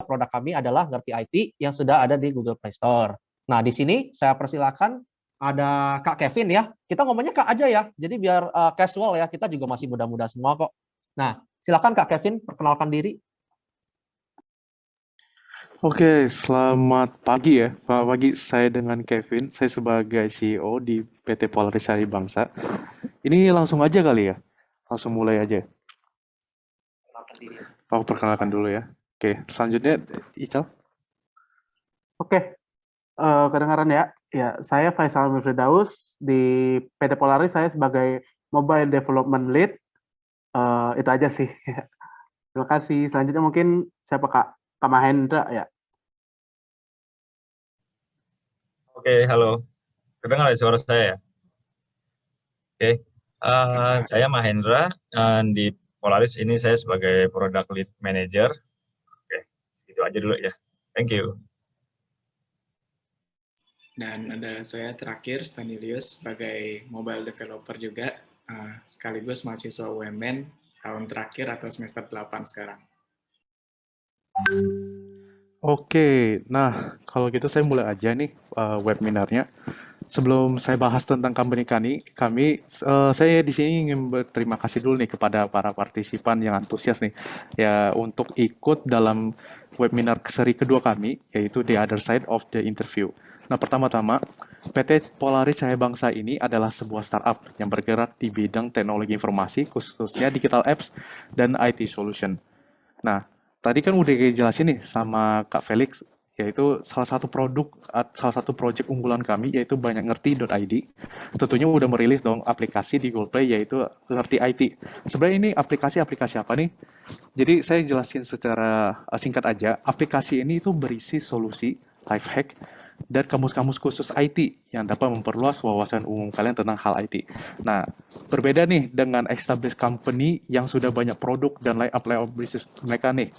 produk kami adalah Ngerti IT yang sudah ada di Google Play Store. Nah, di sini saya persilakan ada Kak Kevin ya. Kita ngomongnya Kak aja ya. Jadi biar casual ya. Kita juga masih muda-muda semua kok. Nah, silakan Kak Kevin perkenalkan diri. Oke, selamat pagi ya. Selamat pagi, saya dengan Kevin. Saya sebagai CEO di PT Polaris Hari Bangsa. Ini langsung aja kali ya? Langsung mulai aja. Perkenalkan diri. Aku perkenalkan dulu ya. Oke, selanjutnya Ical. Oke, kedengaran ya? Ya, saya Faisal Firdaus di PT Polaris. Saya sebagai Mobile Development Lead. Itu aja sih. Terima kasih. Selanjutnya mungkin siapa Kak? Kak Mahendra ya. Oke, halo. Kedengar ya suara saya ya? Oke, saya Mahendra, di Polaris ini saya sebagai Product Lead Manager. Oke, segitu aja dulu ya. Thank you. Dan ada saya terakhir, Stanilius, sebagai mobile developer juga, sekaligus mahasiswa UMN tahun terakhir atau semester 8 sekarang. Oke, nah kalau gitu saya mulai aja nih webinarnya. Sebelum saya bahas tentang company saya di sini ingin berterima kasih dulu nih kepada para partisipan yang antusias nih ya untuk ikut dalam webinar seri kedua kami, yaitu The Other Side of the Interview. Nah, pertama-tama, PT Polaris Cahaya Bangsa ini adalah sebuah startup yang bergerak di bidang teknologi informasi, khususnya digital apps dan IT solution. Nah, tadi kan udah dijelasin nih sama Kak Felix, yaitu salah satu project unggulan kami, yaitu banyak ngerti.id. Tentunya udah merilis dong aplikasi di Google Play, yaitu Ngerti IT. Sebenarnya ini aplikasi apa nih? Jadi saya jelasin secara singkat aja, aplikasi ini itu berisi solusi, life hack, dan kamus-kamus khusus IT yang dapat memperluas wawasan umum kalian tentang hal IT. Nah, berbeda nih dengan established company yang sudah banyak produk dan line-up bisnis mereka nih.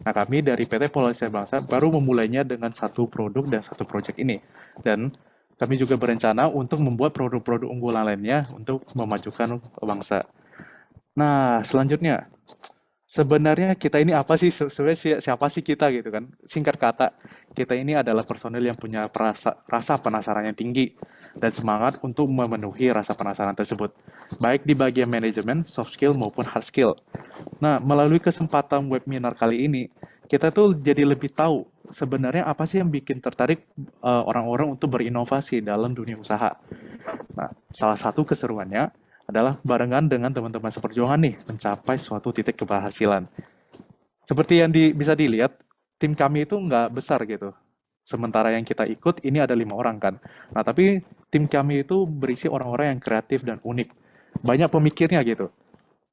Nah, kami dari PT Polaris Bangsa baru memulainya dengan satu produk dan satu project ini. Dan kami juga berencana untuk membuat produk-produk unggulan lainnya untuk memajukan bangsa. Nah, selanjutnya, sebenarnya kita ini apa sih? Sebenarnya siapa sih kita gitu kan? Singkat kata, kita ini adalah personil yang punya rasa penasaran yang tinggi dan semangat untuk memenuhi rasa penasaran tersebut, baik di bagian manajemen, soft skill maupun hard skill. Nah, melalui kesempatan webinar kali ini, kita tuh jadi lebih tahu sebenarnya apa sih yang bikin tertarik orang-orang untuk berinovasi dalam dunia usaha. Nah, salah satu keseruannya adalah barengan dengan teman-teman seperjuangan nih mencapai suatu titik keberhasilan. Seperti yang bisa dilihat, tim kami itu nggak besar gitu. Sementara yang kita ikut ini ada 5 orang kan. Nah, tapi tim kami itu berisi orang-orang yang kreatif dan unik. Banyak pemikirnya gitu.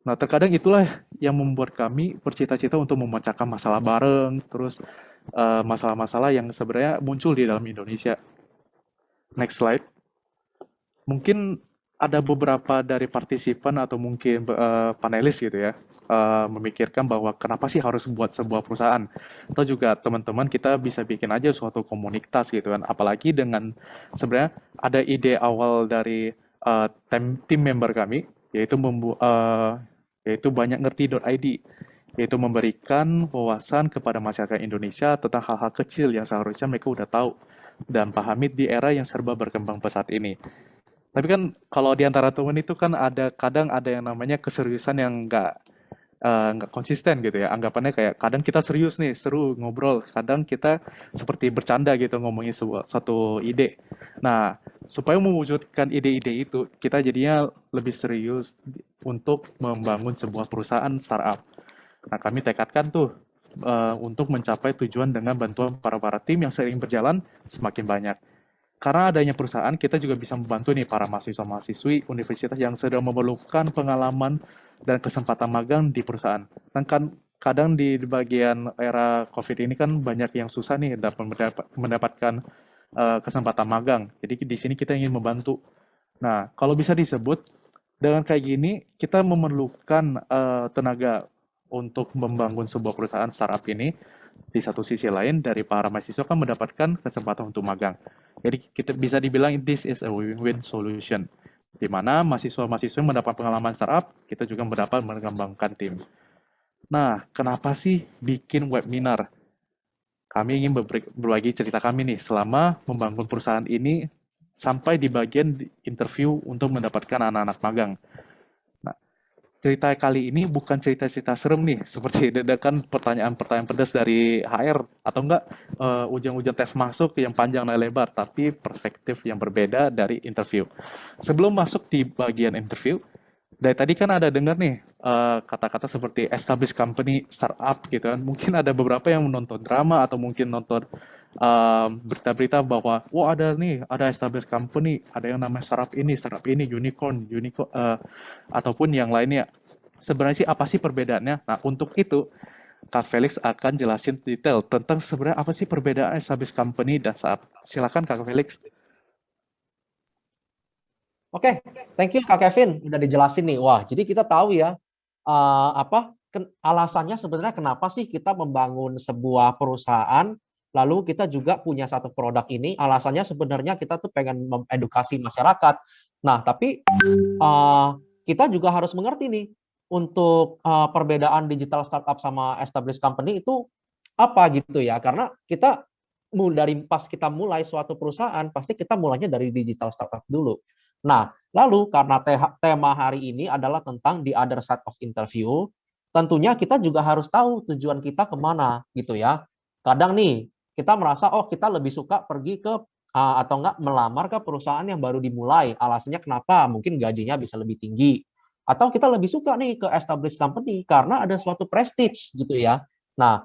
Nah, terkadang itulah yang membuat kami bercita-cita untuk memecahkan masalah bareng, terus masalah-masalah yang sebenarnya muncul di dalam Indonesia. Next slide. Mungkin ada beberapa dari partisipan atau mungkin panelis gitu ya, memikirkan bahwa kenapa sih harus buat sebuah perusahaan, atau juga teman-teman kita bisa bikin aja suatu komunitas gitu kan, apalagi dengan sebenarnya ada ide awal dari tim member kami, yaitu yaitu banyak ngerti.id, yaitu memberikan wawasan kepada masyarakat Indonesia tentang hal-hal kecil yang seharusnya mereka udah tahu dan pahami di era yang serba berkembang pesat ini. Tapi kan kalau di antara teman itu kan kadang ada yang namanya keseriusan yang nggak konsisten gitu ya. Anggapannya kayak kadang kita serius nih, seru ngobrol. Kadang kita seperti bercanda gitu ngomongin satu ide. Nah, supaya mewujudkan ide-ide itu, kita jadinya lebih serius untuk membangun sebuah perusahaan startup. Nah, kami tekadkan tuh untuk mencapai tujuan dengan bantuan para tim yang sering berjalan semakin banyak. Karena adanya perusahaan, kita juga bisa membantu nih para mahasiswa-mahasiswi universitas yang sedang memerlukan pengalaman dan kesempatan magang di perusahaan. Dan kan kadang di bagian era COVID ini kan banyak yang susah nih dapat mendapatkan kesempatan magang. Jadi di sini kita ingin membantu. Nah, kalau bisa disebut dengan kayak gini, kita memerlukan tenaga untuk membangun sebuah perusahaan startup ini. Di satu sisi lain, dari para mahasiswa kan mendapatkan kesempatan untuk magang. Jadi kita bisa dibilang this is a win-win solution, di mana mahasiswa-mahasiswa mendapat pengalaman startup, kita juga mendapat mengembangkan tim. Nah, kenapa sih bikin webinar? Kami ingin berbagi cerita kami nih selama membangun perusahaan ini sampai di bagian interview untuk mendapatkan anak-anak magang. Nah, cerita kali ini bukan cerita-cerita serem nih, seperti dadakan pertanyaan-pertanyaan pedas dari HR, atau enggak ujian-ujian tes masuk yang panjang dan lebar, tapi perspektif yang berbeda dari interview. Sebelum masuk di bagian interview, dari tadi kan ada dengar nih kata-kata seperti established company, startup gitu kan. Mungkin ada beberapa yang menonton drama atau mungkin nonton berita-berita bahwa wah ada established company, ada yang namanya startup ini, unicorn, ataupun yang lainnya. Sebenarnya sih apa sih perbedaannya? Nah, untuk itu Kak Felix akan jelasin detail tentang sebenarnya apa sih perbedaan established company dan startup. Silakan Kak Felix. Oke, thank you Kak Kevin udah dijelasin nih. Wah, jadi kita tahu ya alasannya sebenarnya kenapa sih kita membangun sebuah perusahaan, lalu kita juga punya satu produk ini. Alasannya sebenarnya kita tuh pengen mengedukasi masyarakat. Nah, tapi kita juga harus mengerti nih untuk perbedaan digital startup sama established company itu apa gitu ya? Karena kita dari pas kita mulai suatu perusahaan pasti kita mulainya dari digital startup dulu. Nah, lalu karena tema hari ini adalah tentang the other side of interview, tentunya kita juga harus tahu tujuan kita kemana gitu ya. Kadang nih kita merasa oh kita lebih suka pergi ke atau enggak melamar ke perusahaan yang baru dimulai. Alasannya kenapa? Mungkin gajinya bisa lebih tinggi. Atau kita lebih suka nih ke established company karena ada suatu prestige gitu ya. Nah,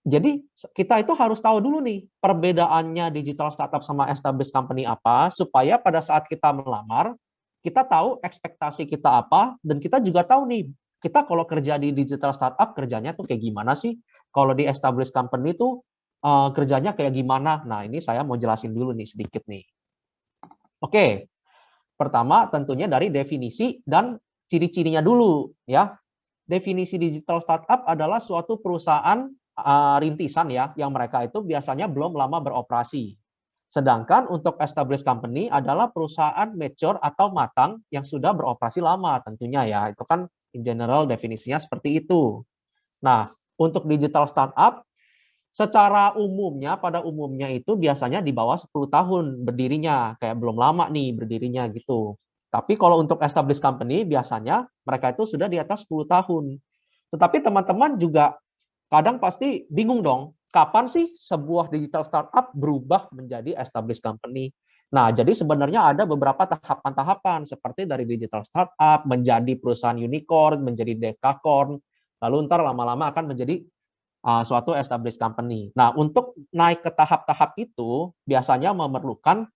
jadi kita itu harus tahu dulu nih perbedaannya digital startup sama established company apa, supaya pada saat kita melamar, kita tahu ekspektasi kita apa, dan kita juga tahu nih, kita kalau kerja di digital startup kerjanya tuh kayak gimana sih, kalau di established company tuh kerjanya kayak gimana. Nah, ini saya mau jelasin dulu nih sedikit nih. Oke, pertama tentunya dari definisi dan ciri-cirinya dulu ya. Definisi digital startup adalah suatu perusahaan rintisan ya, yang mereka itu biasanya belum lama beroperasi. Sedangkan untuk established company adalah perusahaan mature atau matang yang sudah beroperasi lama tentunya ya. Itu kan in general definisinya seperti itu. Nah, untuk digital startup secara umumnya pada umumnya itu biasanya di bawah 10 tahun berdirinya, kayak belum lama nih berdirinya gitu. Tapi kalau untuk established company biasanya mereka itu sudah di atas 10 tahun. Tetapi teman-teman juga kadang pasti bingung dong, kapan sih sebuah digital startup berubah menjadi established company? Nah, jadi sebenarnya ada beberapa tahapan-tahapan seperti dari digital startup menjadi perusahaan unicorn, menjadi dekakorn, lalu ntar lama-lama akan menjadi suatu established company. Nah, untuk naik ke tahap-tahap itu biasanya memerlukan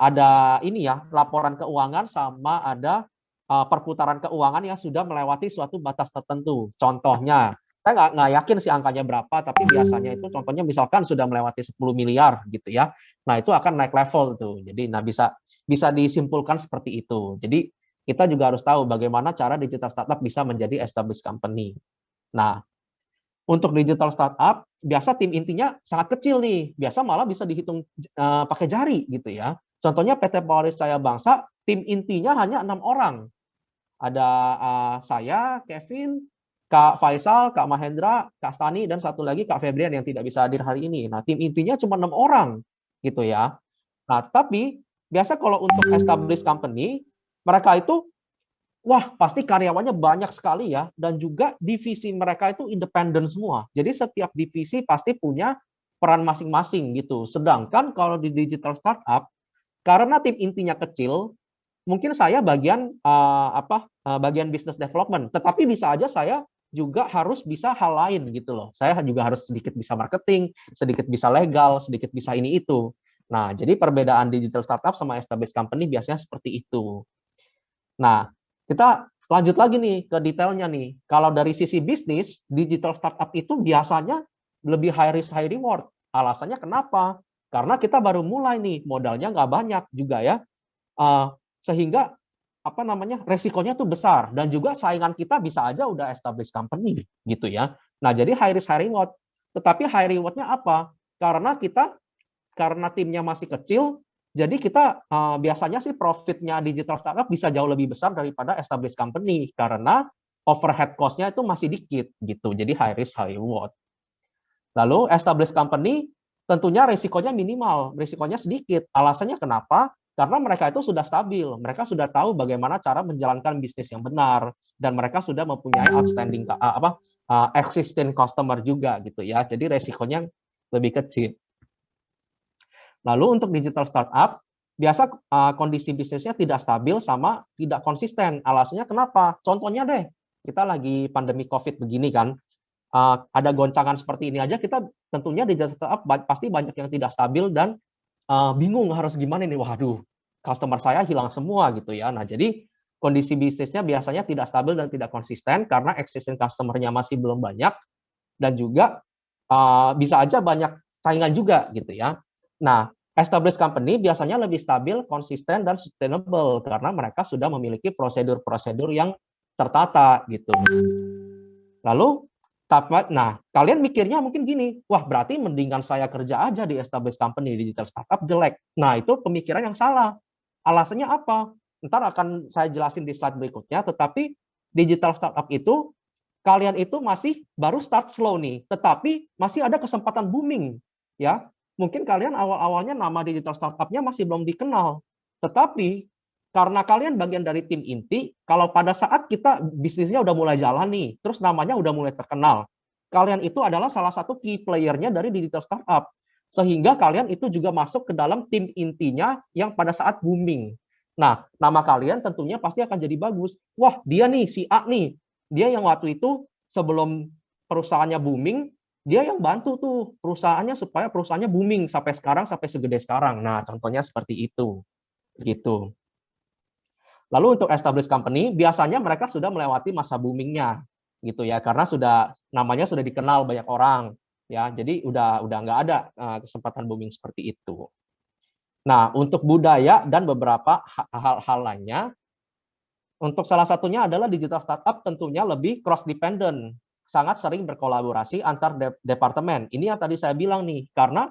ada ini ya, laporan keuangan sama ada perputaran keuangan yang sudah melewati suatu batas tertentu. Contohnya, saya nggak yakin sih angkanya berapa, tapi biasanya itu contohnya misalkan sudah melewati 10 miliar gitu ya. Nah, itu akan naik level tuh. Jadi bisa disimpulkan seperti itu. Jadi kita juga harus tahu bagaimana cara digital startup bisa menjadi established company. Nah, untuk digital startup, biasa tim intinya sangat kecil nih. Biasa malah bisa dihitung pakai jari gitu ya. Contohnya PT Polaris Cahaya Bangsa, tim intinya hanya 6 orang. Ada saya, Kevin, Kak Faisal, Kak Mahendra, Kak Stani, dan satu lagi Kak Febrian yang tidak bisa hadir hari ini. Nah, tim intinya cuma 6 orang gitu ya. Nah, tapi biasa kalau untuk established company, mereka itu wah, pasti karyawannya banyak sekali ya, dan juga divisi mereka itu independen semua. Jadi setiap divisi pasti punya peran masing-masing gitu. Sedangkan kalau di digital startup, karena tim intinya kecil, mungkin saya bagian bagian business development, tetapi bisa aja saya juga harus bisa hal lain gitu loh. Saya juga harus sedikit bisa marketing, sedikit bisa legal, sedikit bisa ini itu. Nah, jadi perbedaan digital startup sama established company biasanya seperti itu. Nah, kita lanjut lagi nih ke detailnya nih. Kalau dari sisi bisnis, digital startup itu biasanya lebih high risk, high reward. Alasannya kenapa? Karena kita baru mulai nih, modalnya nggak banyak juga ya. Sehingga resikonya tuh besar. Dan juga saingan kita bisa aja udah established company gitu ya. Nah, jadi high risk, high reward. Tetapi high reward-nya apa? Karena timnya masih kecil, jadi kita biasanya sih profitnya digital startup bisa jauh lebih besar daripada established company karena overhead cost-nya itu masih dikit gitu. Jadi high risk, high reward. Lalu established company tentunya risikonya minimal, risikonya sedikit. Alasannya kenapa? Karena mereka itu sudah stabil, mereka sudah tahu bagaimana cara menjalankan bisnis yang benar, dan mereka sudah mempunyai outstanding existing customer juga gitu ya. Jadi risikonya lebih kecil. Lalu untuk digital startup, biasa kondisi bisnisnya tidak stabil sama tidak konsisten. Alasannya kenapa? Contohnya deh, kita lagi pandemi COVID begini kan, ada goncangan seperti ini aja, kita tentunya di startup pasti banyak yang tidak stabil dan bingung harus gimana nih, waduh, customer saya hilang semua gitu ya. Nah, jadi kondisi bisnisnya biasanya tidak stabil dan tidak konsisten karena existing customer-nya masih belum banyak, dan juga bisa aja banyak saingan juga gitu ya. Nah, established company biasanya lebih stabil, konsisten, dan sustainable karena mereka sudah memiliki prosedur-prosedur yang tertata gitu. Lalu, nah kalian mikirnya mungkin gini, wah berarti mendingan saya kerja aja di established company, digital startup jelek. Nah itu pemikiran yang salah. Alasannya apa? Ntar akan saya jelasin di slide berikutnya, tetapi digital startup itu, kalian itu masih baru start slow nih, tetapi masih ada kesempatan booming. Ya, mungkin kalian awal-awalnya nama digital startup-nya masih belum dikenal, tetapi karena kalian bagian dari tim inti, kalau pada saat kita bisnisnya udah mulai jalan nih, terus namanya udah mulai terkenal, kalian itu adalah salah satu key player-nya dari digital startup, sehingga kalian itu juga masuk ke dalam tim intinya yang pada saat booming. Nah, nama kalian tentunya pasti akan jadi bagus. Wah, dia nih, si A nih, dia yang waktu itu sebelum perusahaannya booming, dia yang bantu tuh perusahaannya supaya perusahaannya booming sampai sekarang, sampai segede sekarang. Nah, contohnya seperti itu. Gitu. Lalu untuk established company, biasanya mereka sudah melewati masa boomingnya, gitu ya, karena namanya sudah dikenal banyak orang, ya, jadi udah nggak ada kesempatan booming seperti itu. Nah, untuk budaya dan beberapa hal-hal lainnya, untuk salah satunya adalah digital startup tentunya lebih cross dependent, sangat sering berkolaborasi antar departemen. Ini yang tadi saya bilang nih, karena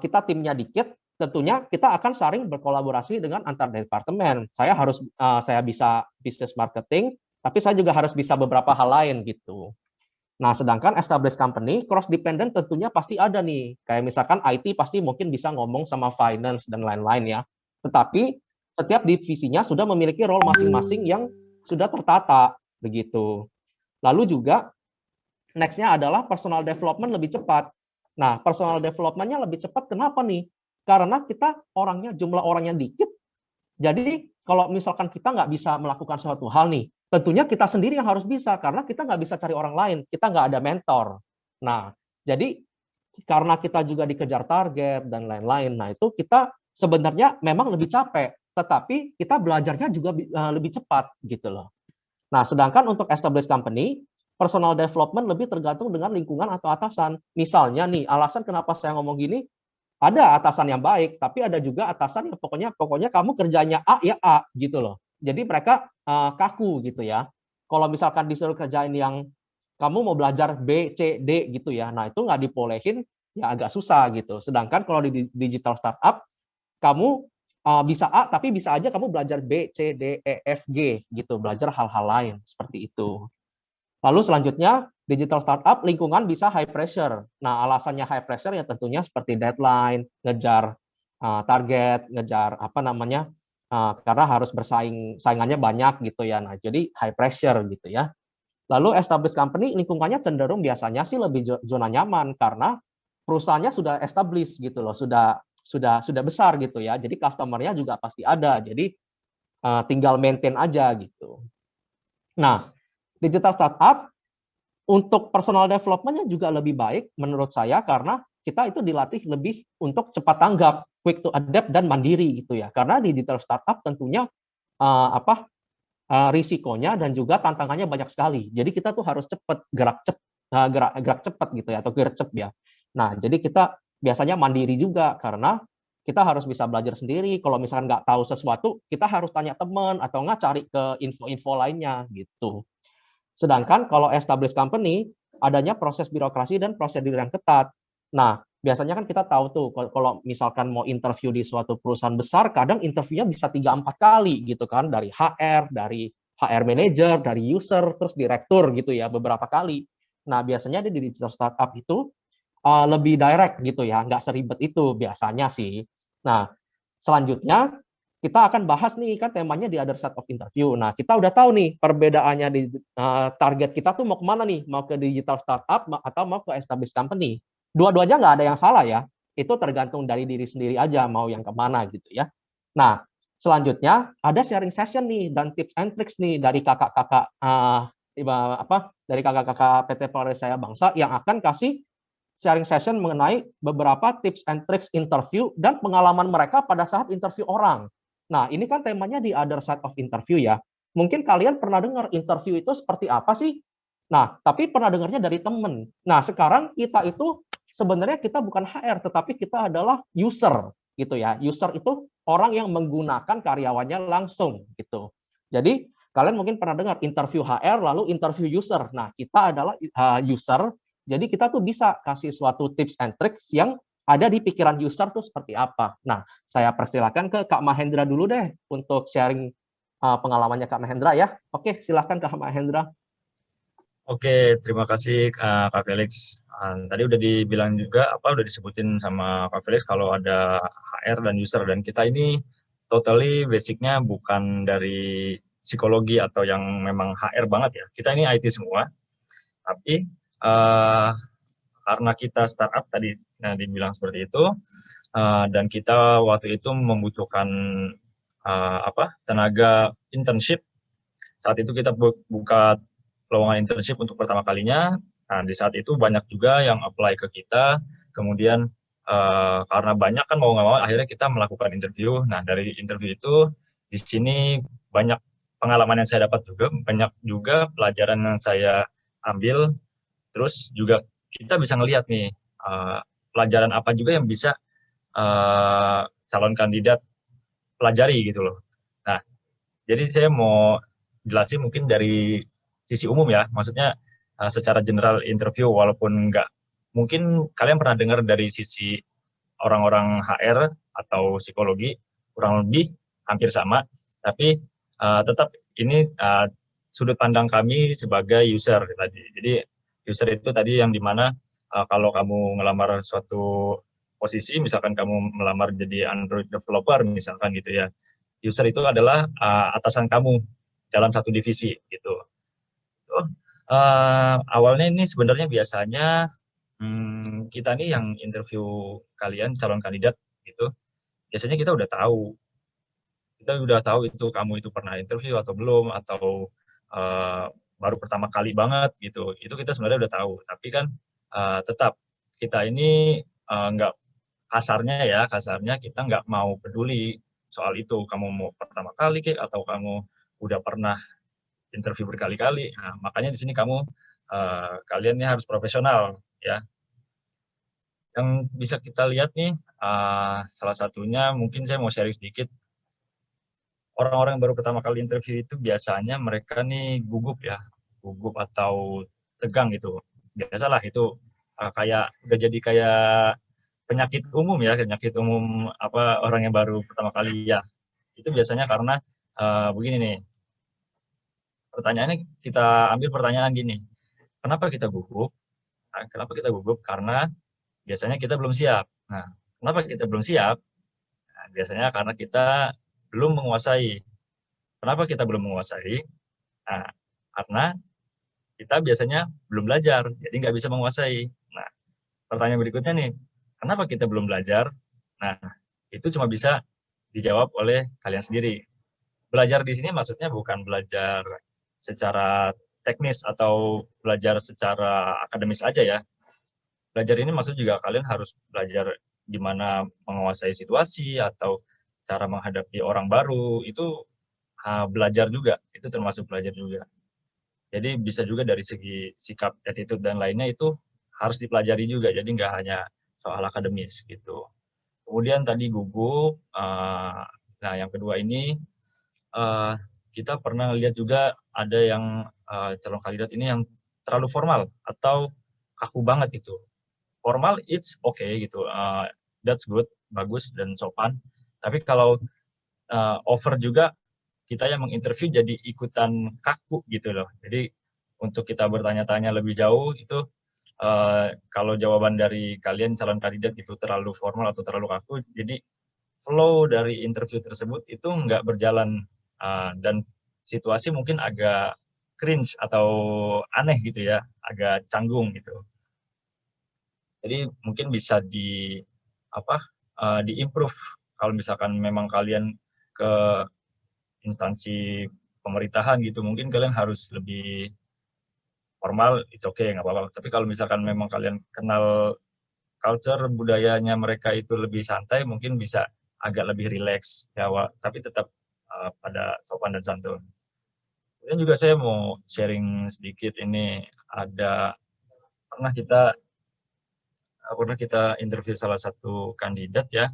kita timnya dikit, tentunya kita akan saling berkolaborasi dengan antar departemen. Saya bisa business marketing, tapi saya juga harus bisa beberapa hal lain gitu. Nah, sedangkan established company cross dependent tentunya pasti ada nih. Kayak misalkan IT pasti mungkin bisa ngomong sama finance dan lain-lain ya. Tetapi setiap divisinya sudah memiliki role masing-masing yang sudah tertata begitu. Lalu juga next-nya adalah personal development lebih cepat. Nah, personal development-nya lebih cepat kenapa nih? Karena kita jumlah orangnya dikit, jadi kalau misalkan kita nggak bisa melakukan suatu hal nih, tentunya kita sendiri yang harus bisa, karena kita nggak bisa cari orang lain, kita nggak ada mentor. Nah, jadi karena kita juga dikejar target dan lain-lain, nah itu kita sebenarnya memang lebih capek, tetapi kita belajarnya juga lebih cepat gitu loh. Nah, sedangkan untuk established company, personal development lebih tergantung dengan lingkungan atau atasan. Misalnya nih, alasan kenapa saya ngomong gini, ada atasan yang baik, tapi ada juga atasan yang pokoknya kamu kerjanya A ya A gitu loh. Jadi mereka kaku gitu ya. Kalau misalkan disuruh kerjain yang kamu mau belajar B, C, D gitu ya, nah itu nggak dibolehin, ya agak susah gitu. Sedangkan kalau di digital startup, kamu bisa A, tapi bisa aja kamu belajar B, C, D, E, F, G gitu, belajar hal-hal lain seperti itu. Lalu selanjutnya, digital startup lingkungan bisa high pressure. Nah, alasannya high pressure ya tentunya seperti deadline, ngejar target, ngejar karena harus saingannya banyak gitu ya. Nah, jadi high pressure gitu ya. Lalu established company lingkungannya cenderung biasanya sih lebih zona nyaman karena perusahaannya sudah established gitu loh, sudah besar gitu ya. Jadi customer-nya juga pasti ada. Jadi tinggal maintain aja gitu. Nah, digital startup untuk personal development-nya juga lebih baik menurut saya karena kita itu dilatih lebih untuk cepat tanggap, quick to adapt dan mandiri gitu ya. Karena di digital startup tentunya risikonya dan juga tantangannya banyak sekali. Jadi kita tuh harus cepat gerak cepat gitu ya atau gercep ya. Nah, jadi kita biasanya mandiri juga karena kita harus bisa belajar sendiri. Kalau misalkan nggak tahu sesuatu, kita harus tanya teman atau nggak cari ke info-info lainnya gitu. Sedangkan kalau established company, adanya proses birokrasi dan prosedur yang ketat. Nah, biasanya kan kita tahu tuh, kalau misalkan mau interview di suatu perusahaan besar, kadang interviewnya bisa 3-4 kali gitu kan, dari dari HR manager, dari user, terus direktur gitu ya, beberapa kali. Nah, biasanya di digital startup itu lebih direct gitu ya, nggak seribet itu biasanya sih. Nah, selanjutnya kita akan bahas nih, kan temanya di other side of interview. Nah, kita udah tahu nih perbedaannya di target kita tuh mau kemana nih, mau ke digital startup atau mau ke established company. Dua-duanya nggak ada yang salah ya, itu tergantung dari diri sendiri aja mau yang kemana gitu ya. Nah, selanjutnya ada sharing session nih dan tips and tricks nih dari kakak-kakak dari kakak-kakak PT Polaris Saya Bangsa yang akan kasih sharing session mengenai beberapa tips and tricks interview dan pengalaman mereka pada saat interview orang. Nah, ini kan temanya di other side of interview ya. Mungkin kalian pernah dengar interview itu seperti apa sih? Nah, tapi pernah dengarnya dari temen. Nah, sekarang kita itu sebenarnya kita bukan HR, tetapi kita adalah user gitu ya. User itu orang yang menggunakan karyawannya langsung gitu. Jadi kalian mungkin pernah dengar interview HR lalu interview user. Nah, kita adalah user. Jadi kita tuh bisa kasih suatu tips and tricks yang ada di pikiran user tuh seperti apa. Nah, saya persilakan ke Kak Mahendra dulu deh untuk sharing pengalamannya Kak Mahendra ya. Oke, silakan Kak Mahendra. Oke, terima kasih Kak Felix. Tadi udah dibilang juga, udah disebutin sama Kak Felix kalau ada HR dan user, dan kita ini totally basicnya bukan dari psikologi atau yang memang HR banget ya. Kita ini IT semua, tapi karena kita startup tadi dibilang seperti itu, dan kita waktu itu membutuhkan tenaga internship. Saat itu kita buka lowongan internship untuk pertama kalinya. Nah, di saat itu banyak juga yang apply ke kita. Kemudian karena banyak kan mau nggak mau, akhirnya kita melakukan interview. Nah, dari interview itu di sini banyak pengalaman yang saya dapat juga, banyak juga pelajaran yang saya ambil. Terus juga kita bisa ngelihat nih pelajaran apa juga yang bisa calon kandidat pelajari gitu loh. Nah, jadi saya mau jelasin mungkin dari sisi umum ya, maksudnya secara general interview, walaupun nggak, mungkin kalian pernah dengar dari sisi orang-orang HR atau psikologi, kurang lebih hampir sama, tapi tetap ini sudut pandang kami sebagai user tadi. Jadi user itu tadi yang dimana kalau kamu ngelamar suatu posisi, misalkan kamu melamar jadi Android developer misalkan gitu ya, user itu adalah atasan kamu dalam satu divisi gitu. Awalnya ini sebenarnya biasanya kita nih yang interview kalian calon kandidat gitu, biasanya kita udah tahu itu kamu itu pernah interview atau belum, atau baru pertama kali banget gitu. Itu kita sebenarnya udah tahu, tapi kan tetap kita ini nggak kasarnya kita nggak mau peduli soal itu, kamu mau pertama kali atau kamu udah pernah interview berkali-kali. Nah, makanya di sini kalian ini harus profesional ya. Yang bisa kita lihat nih, salah satunya mungkin saya mau sharing sedikit. Orang-orang yang baru pertama kali interview itu biasanya mereka nih gugup atau tegang gitu. Biasalah itu udah jadi kayak penyakit umum ya, penyakit umum orang yang baru pertama kali ya. Itu biasanya karena begini nih. Pertanyaannya, kita ambil pertanyaan gini. Kenapa kita gugup? Nah, kenapa kita gugup? Karena biasanya kita belum siap. Nah, kenapa kita belum siap? Nah, biasanya karena kita belum menguasai. Kenapa kita belum menguasai? Nah, karena kita biasanya belum belajar, jadi nggak bisa menguasai. Nah, pertanyaan berikutnya nih, kenapa kita belum belajar? Nah, itu cuma bisa dijawab oleh kalian sendiri. Belajar di sini maksudnya bukan belajar secara teknis atau belajar secara akademis aja ya. Belajar ini maksudnya juga kalian harus belajar gimana menguasai situasi atau cara menghadapi orang baru, itu belajar juga, itu termasuk belajar juga. Jadi bisa juga dari segi sikap, attitude, dan lainnya itu harus dipelajari juga, jadi nggak hanya soal akademis gitu. Kemudian tadi gugup, nah yang kedua ini, kita pernah lihat juga ada yang calon kandidat ini yang terlalu formal atau kaku banget itu. Formal it's okay gitu, that's good, bagus dan sopan. Tapi kalau over juga, kita yang menginterview jadi ikutan kaku gitu loh. Jadi untuk kita bertanya-tanya lebih jauh itu kalau jawaban dari kalian calon kandidat gitu terlalu formal atau terlalu kaku, jadi flow dari interview tersebut itu nggak berjalan, dan situasi mungkin agak cringe atau aneh gitu ya, agak canggung gitu. Jadi mungkin bisa di-improve kalau misalkan memang kalian ke instansi pemerintahan gitu, mungkin kalian harus lebih formal, it's okay, nggak apa-apa. Tapi kalau misalkan memang kalian kenal culture budayanya mereka itu lebih santai, mungkin bisa agak lebih rileks ya, tapi tetap pada sopan dan santun. Kemudian juga saya mau sharing sedikit ini, pernah kita interview salah satu kandidat ya,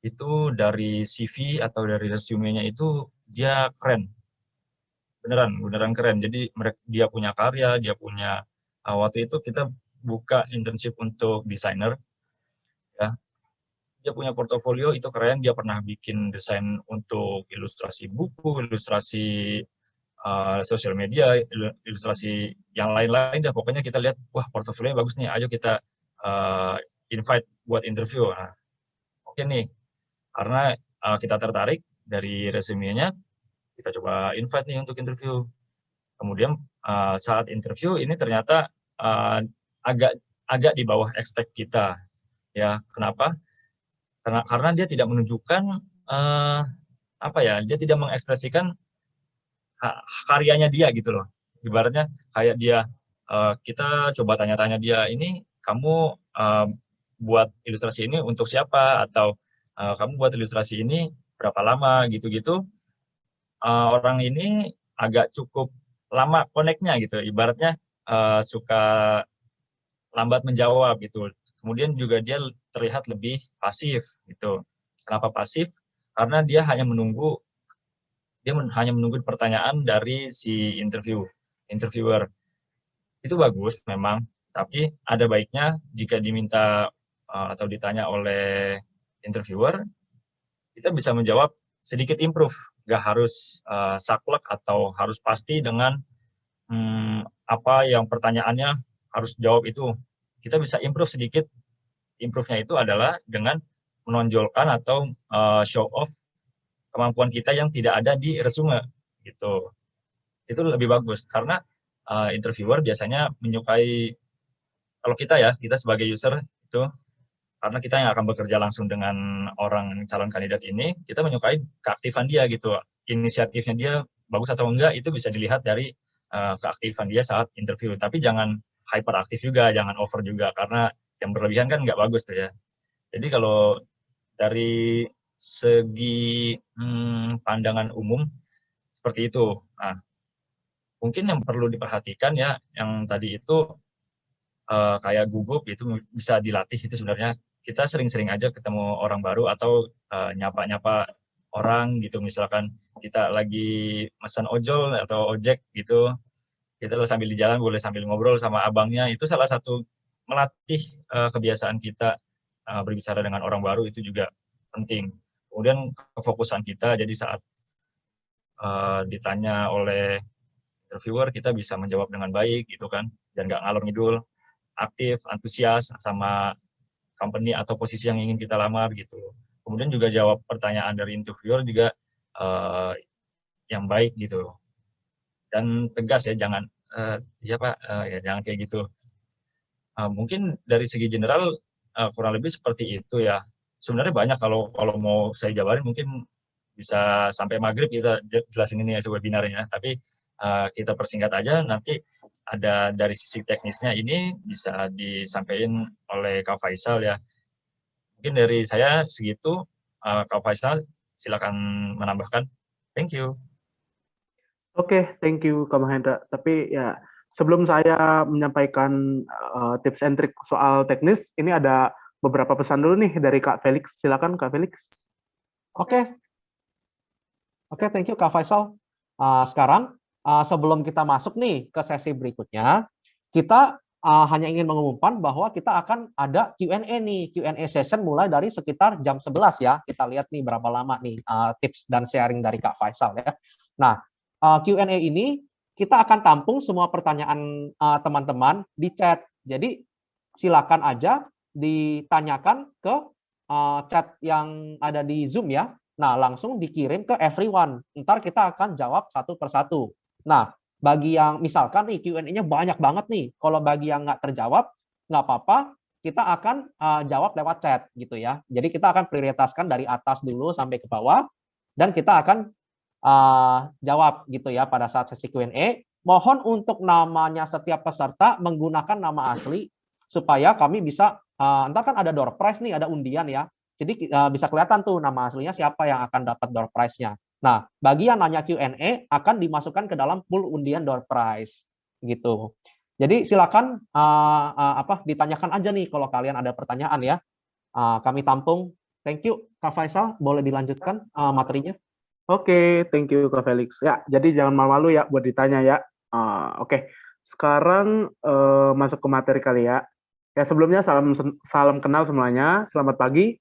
itu dari CV atau dari resume-nya itu dia keren, beneran keren. Jadi dia punya karya, waktu itu kita buka internship untuk desainer ya. Dia punya portofolio itu keren, dia pernah bikin desain untuk ilustrasi buku, ilustrasi sosial media, ilustrasi yang lain-lain dah. Pokoknya kita lihat, wah portofolionya bagus nih, ayo kita invite buat interview. Nah, oke nih, karena kita tertarik dari resume-nya, kita coba invite nih untuk interview. Kemudian saat interview ini ternyata agak di bawah expect kita. Ya, kenapa? Karena dia tidak menunjukkan dia tidak mengekspresikan karyanya dia gitu loh. Ibaratnya kayak dia, kita coba tanya-tanya dia, ini kamu buat ilustrasi ini untuk siapa, atau kamu buat ilustrasi ini berapa lama gitu-gitu. Orang ini agak cukup lama connect-nya gitu, ibaratnya suka lambat menjawab gitu. Kemudian juga dia terlihat lebih pasif gitu. Kenapa pasif? Karena dia hanya menunggu pertanyaan dari si interviewer. Itu bagus memang, tapi ada baiknya jika diminta atau ditanya oleh interviewer, kita bisa menjawab sedikit improve, nggak harus saklek atau harus pasti dengan apa yang pertanyaannya harus jawab itu. Kita bisa improve sedikit. Improve-nya itu adalah dengan menonjolkan atau show off kemampuan kita yang tidak ada di resume gitu. Itu lebih bagus karena interviewer biasanya menyukai, kalau kita sebagai user itu, karena kita yang akan bekerja langsung dengan orang calon kandidat ini, kita menyukai keaktifan dia gitu. Inisiatifnya dia bagus atau enggak itu bisa dilihat dari keaktifan dia saat interview. Tapi jangan hyperaktif juga, jangan over juga, karena yang berlebihan kan nggak bagus tuh ya. Jadi kalau dari segi pandangan umum seperti itu. Nah, mungkin yang perlu diperhatikan ya, yang tadi itu kayak gugup itu bisa dilatih. Itu sebenarnya kita sering-sering aja ketemu orang baru atau nyapa-nyapa orang gitu. Misalkan kita lagi pesan ojol atau ojek gitu, kita sambil di jalan boleh sambil ngobrol sama abangnya. Itu salah satu melatih kebiasaan kita berbicara dengan orang baru, itu juga penting. Kemudian kefokusan kita, jadi saat ditanya oleh interviewer kita bisa menjawab dengan baik gitu kan, dan nggak ngalor ngidul, aktif, antusias sama company atau posisi yang ingin kita lamar gitu. Kemudian juga jawab pertanyaan dari interviewer juga yang baik gitu, dan tegas ya, jangan jangan kayak gitu. Mungkin dari segi general kurang lebih seperti itu ya. Sebenarnya banyak, kalau mau saya jabarin mungkin bisa sampai maghrib kita jelasin ini ya webinarnya. Tapi kita persingkat aja, nanti ada dari sisi teknisnya ini bisa disampaikan oleh Kak Faisal ya. Mungkin dari saya segitu. Kak Faisal silakan menambahkan. Thank you. Oke, thank you Kak Mahendra. Tapi ya sebelum saya menyampaikan tips and trick soal teknis, ini ada beberapa pesan dulu nih dari Kak Felix. Silakan Kak Felix. Oke, thank you Kak Faisal. Sekarang sebelum kita masuk nih ke sesi berikutnya, kita hanya ingin mengumumkan bahwa kita akan ada Q&A nih, Q&A session mulai dari sekitar jam 11 ya. Kita lihat nih berapa lama nih tips dan sharing dari Kak Faisal ya. Nah, Q&A ini kita akan tampung semua pertanyaan teman-teman di chat. Jadi silakan aja ditanyakan ke chat yang ada di Zoom ya. Nah, langsung dikirim ke everyone. Ntar kita akan jawab satu persatu. Nah, bagi yang misalkan nih Q&A-nya banyak banget nih, kalau bagi yang nggak terjawab, nggak apa-apa, kita akan jawab lewat chat gitu ya. Jadi kita akan prioritaskan dari atas dulu sampai ke bawah, dan kita akan jawab gitu ya pada saat sesi Q&A. Mohon untuk namanya setiap peserta menggunakan nama asli supaya kami bisa entar kan ada door prize nih, ada undian ya. Jadi bisa kelihatan tuh nama aslinya siapa yang akan dapat door prize-nya. Nah, bagi yang nanya Q&A akan dimasukkan ke dalam pool undian door prize gitu. Jadi silakan ditanyakan aja nih kalau kalian ada pertanyaan ya. Kami tampung. Thank you Kak Faisal, boleh dilanjutkan materinya. Oke, thank you Kak Felix. Ya, jadi jangan malu-malu ya buat ditanya ya. Oke, sekarang masuk ke materi kali ya. Ya sebelumnya salam kenal semuanya, selamat pagi.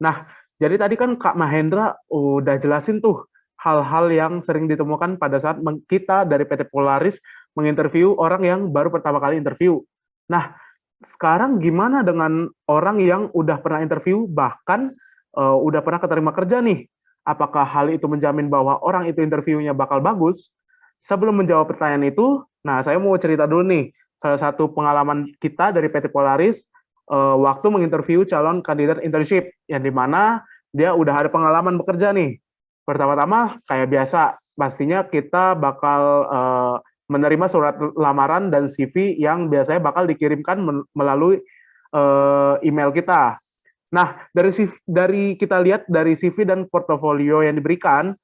Nah, jadi tadi kan Kak Mahendra udah jelasin tuh hal-hal yang sering ditemukan pada saat kita dari PT Polaris menginterview orang yang baru pertama kali interview. Nah, sekarang gimana dengan orang yang udah pernah interview, bahkan udah pernah keterima kerja nih? Apakah hal itu menjamin bahwa orang itu interviewnya bakal bagus? Sebelum menjawab pertanyaan itu, nah saya mau cerita dulu nih, salah satu pengalaman kita dari PT Polaris waktu menginterview calon kandidat internship, yang dimana dia udah ada pengalaman bekerja nih. Pertama-tama kayak biasa, pastinya kita bakal menerima surat lamaran dan CV yang biasanya bakal dikirimkan melalui email kita. Nah, dari kita lihat dari CV dan portofolio yang diberikan,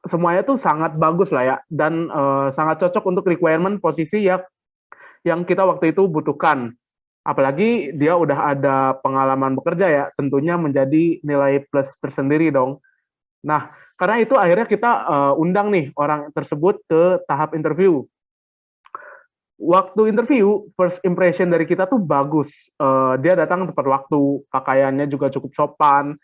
semuanya tuh sangat bagus lah ya, dan sangat cocok untuk requirement posisi yang kita waktu itu butuhkan. Apalagi dia udah ada pengalaman bekerja ya, tentunya menjadi nilai plus tersendiri dong. Nah, karena itu akhirnya kita undang nih orang tersebut ke tahap interview. Waktu interview, first impression dari kita tuh bagus. Dia datang tepat waktu, pakaiannya juga cukup sopan.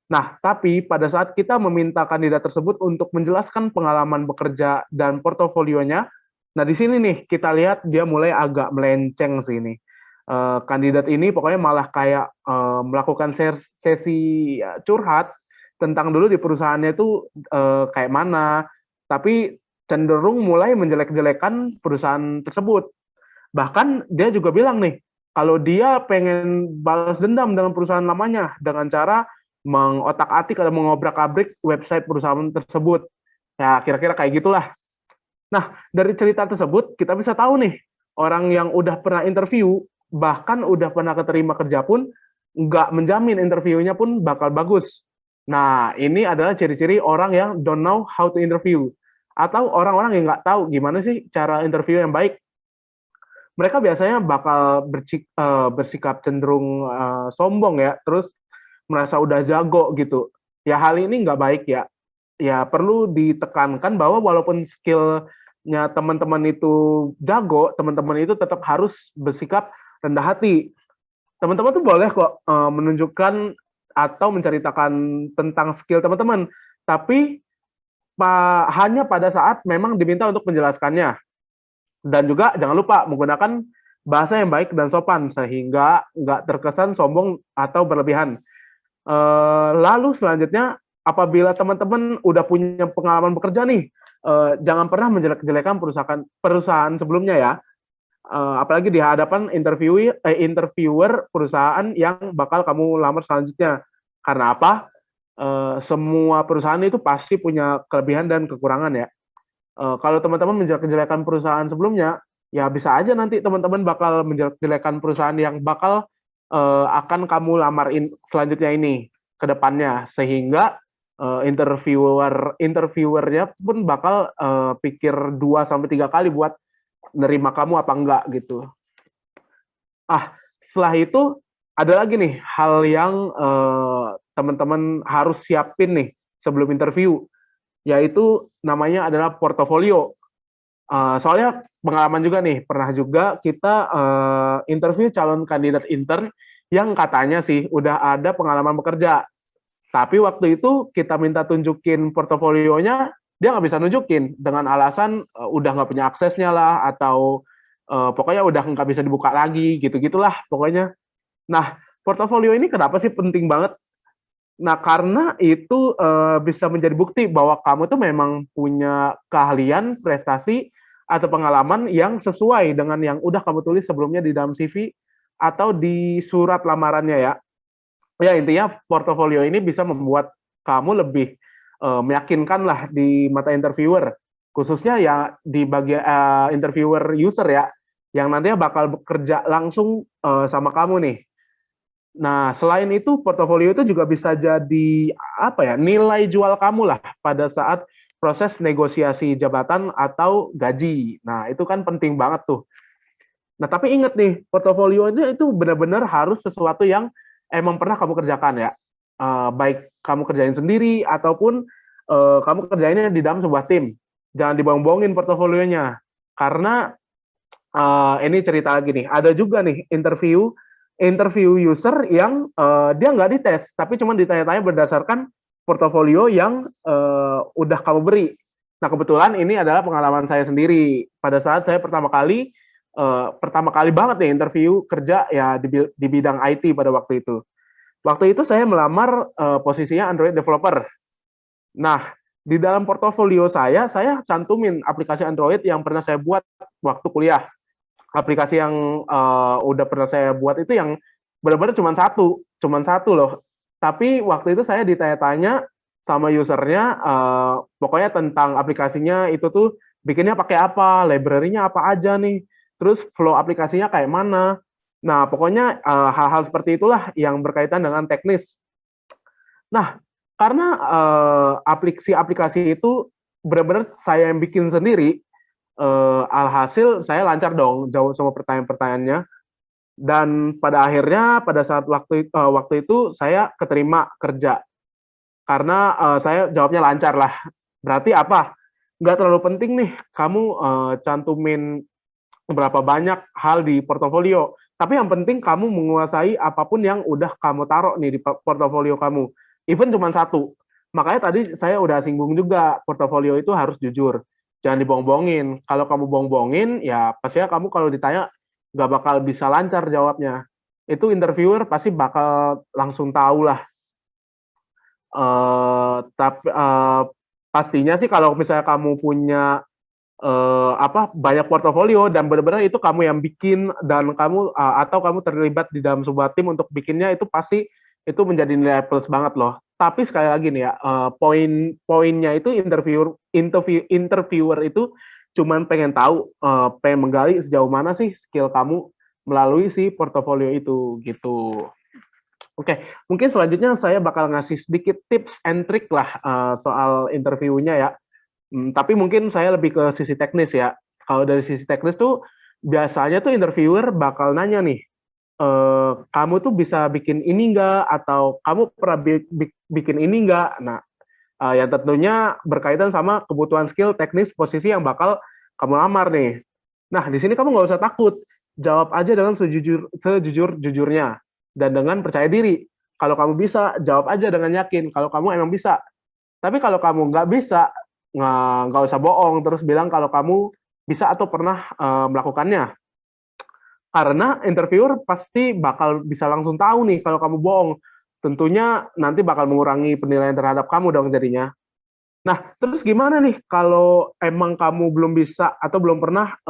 Nah, tapi pada saat kita meminta kandidat tersebut untuk menjelaskan pengalaman bekerja dan portofolionya, nah di sini nih kita lihat dia mulai agak melenceng sih ini. Kandidat ini pokoknya malah kayak melakukan sesi curhat tentang dulu di perusahaannya itu kayak mana, tapi cenderung mulai menjelek-jelekan perusahaan tersebut. Bahkan dia juga bilang nih, kalau dia pengen balas dendam dengan perusahaan lamanya dengan cara mengotak-atik atau mengobrak-abrik website perusahaan tersebut. Ya, kira-kira kayak gitulah. Nah, dari cerita tersebut, kita bisa tahu nih, orang yang udah pernah interview, bahkan udah pernah keterima kerja pun, nggak menjamin interviewnya pun bakal bagus. Nah, ini adalah ciri-ciri orang yang don't know how to interview. Atau orang-orang yang nggak tahu gimana sih cara interview yang baik. Mereka biasanya bakal bersikap cenderung sombong ya, terus merasa udah jago gitu. Ya hal ini nggak baik ya. Ya perlu ditekankan bahwa walaupun skill-nya teman-teman itu jago, teman-teman itu tetap harus bersikap rendah hati. Teman-teman tuh boleh kok menunjukkan atau menceritakan tentang skill teman-teman, tapi hanya pada saat memang diminta untuk menjelaskannya. Dan juga jangan lupa menggunakan bahasa yang baik dan sopan sehingga nggak terkesan sombong atau berlebihan. Lalu selanjutnya, apabila teman-teman udah punya pengalaman bekerja nih, jangan pernah menjelek-jelekan perusahaan sebelumnya ya. Apalagi di hadapan interviewer perusahaan yang bakal kamu lamar selanjutnya. Karena apa? Semua perusahaan itu pasti punya kelebihan dan kekurangan ya. Kalau teman-teman menjelek-jelekan perusahaan sebelumnya, ya bisa aja nanti teman-teman bakal menjelek-jelekan perusahaan yang bakal akan kamu lamarin selanjutnya ini ke depannya, sehingga interviewernya pun bakal pikir 2-3 kali buat nerima kamu apa enggak gitu. Setelah itu ada lagi nih hal yang teman-teman harus siapin nih sebelum interview, yaitu namanya adalah portofolio. Soalnya pengalaman juga nih, pernah juga kita interview calon kandidat intern yang katanya sih udah ada pengalaman bekerja. Tapi waktu itu kita minta tunjukin portofolionya, dia nggak bisa nunjukin dengan alasan udah nggak punya aksesnya lah, atau pokoknya udah nggak bisa dibuka lagi, gitu-gitulah pokoknya. Nah, portofolio ini kenapa sih penting banget? Nah, karena itu bisa menjadi bukti bahwa kamu tuh memang punya keahlian, prestasi, atau pengalaman yang sesuai dengan yang udah kamu tulis sebelumnya di dalam CV atau di surat lamarannya ya. Ya, intinya portofolio ini bisa membuat kamu lebih meyakinkan lah di mata interviewer, khususnya ya di bagian interviewer user ya, yang nantinya bakal bekerja langsung sama kamu nih. Nah, selain itu portofolio itu juga bisa jadi apa ya, nilai jual kamu lah pada saat proses negosiasi jabatan atau gaji. Nah, itu kan penting banget tuh. Nah, tapi ingat nih, portofolio itu benar-benar harus sesuatu yang emang pernah kamu kerjakan ya. Baik kamu kerjain sendiri ataupun kamu kerjainnya di dalam sebuah tim. Jangan dibohong-bohongin portofolionya. Karena ini cerita lagi nih, ada juga nih interview user yang dia nggak dites, tapi cuma ditanya-tanya berdasarkan portofolio yang udah kamu beri. Nah, kebetulan ini adalah pengalaman saya sendiri. Pada saat saya pertama kali banget nih interview kerja ya di bidang IT pada waktu itu. Waktu itu saya melamar posisinya Android developer. Nah, di dalam portofolio saya cantumin aplikasi Android yang pernah saya buat waktu kuliah. Aplikasi yang udah pernah saya buat itu yang benar-benar cuma satu loh. Tapi waktu itu saya ditanya-tanya sama usernya, pokoknya tentang aplikasinya itu tuh bikinnya pakai apa, library-nya apa aja nih, terus flow aplikasinya kayak mana. Nah, pokoknya hal-hal seperti itulah yang berkaitan dengan teknis. Nah, karena aplikasi itu benar-benar saya yang bikin sendiri, alhasil saya lancar dong jawab semua pertanyaan-pertanyaannya, dan pada akhirnya pada saat waktu itu saya keterima kerja karena saya jawabnya lancar lah. Berarti apa? Nggak terlalu penting nih kamu cantumin berapa banyak hal di portofolio, tapi yang penting kamu menguasai apapun yang udah kamu taruh nih di portofolio kamu, even cuma satu. Makanya tadi saya udah singgung juga, portofolio itu harus jujur, jangan dibohong-bohongin. Kalau kamu bohong-bohongin, ya pastinya kamu kalau ditanya nggak bakal bisa lancar jawabnya. Itu interviewer pasti bakal langsung tahu lah. Tapi pastinya sih kalau misalnya kamu punya banyak portofolio dan benar-benar itu kamu yang bikin dan kamu atau kamu terlibat di dalam sebuah tim untuk bikinnya, itu pasti itu menjadi nilai plus banget loh. Tapi sekali lagi nih ya, poinnya itu interviewer itu cuman pengen tahu, pengen menggali sejauh mana sih skill kamu melalui si portofolio itu gitu. Oke, mungkin selanjutnya saya bakal ngasih sedikit tips and trick lah soal interviewnya ya. Tapi mungkin saya lebih ke sisi teknis ya. Kalau dari sisi teknis tuh biasanya tuh interviewer bakal nanya nih, kamu tuh bisa bikin ini nggak? Atau kamu pernah bikin ini nggak? Nah, yang tentunya berkaitan sama kebutuhan skill teknis posisi yang bakal kamu lamar nih. Nah, di sini kamu nggak usah takut. Jawab aja dengan sejujur-jujurnya. Dan dengan percaya diri. Kalau kamu bisa, jawab aja dengan yakin. Kalau kamu emang bisa. Tapi kalau kamu nggak bisa, nggak usah bohong terus bilang kalau kamu bisa atau pernah melakukannya, karena interviewer pasti bakal bisa langsung tahu nih kalau kamu bohong. Tentunya nanti bakal mengurangi penilaian terhadap kamu dong jadinya. Nah, terus gimana nih kalau emang kamu belum bisa atau belum pernah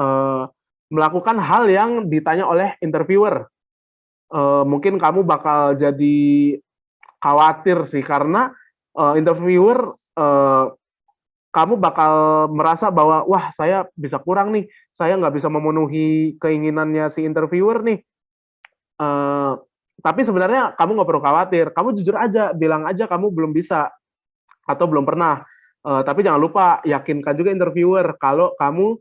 melakukan hal yang ditanya oleh interviewer? Mungkin kamu bakal jadi khawatir sih, karena interviewer kamu bakal merasa bahwa, wah saya bisa kurang nih, saya nggak bisa memenuhi keinginannya si interviewer nih. Tapi sebenarnya kamu nggak perlu khawatir, kamu jujur aja, bilang aja kamu belum bisa atau belum pernah. Tapi jangan lupa yakinkan juga interviewer kalau kamu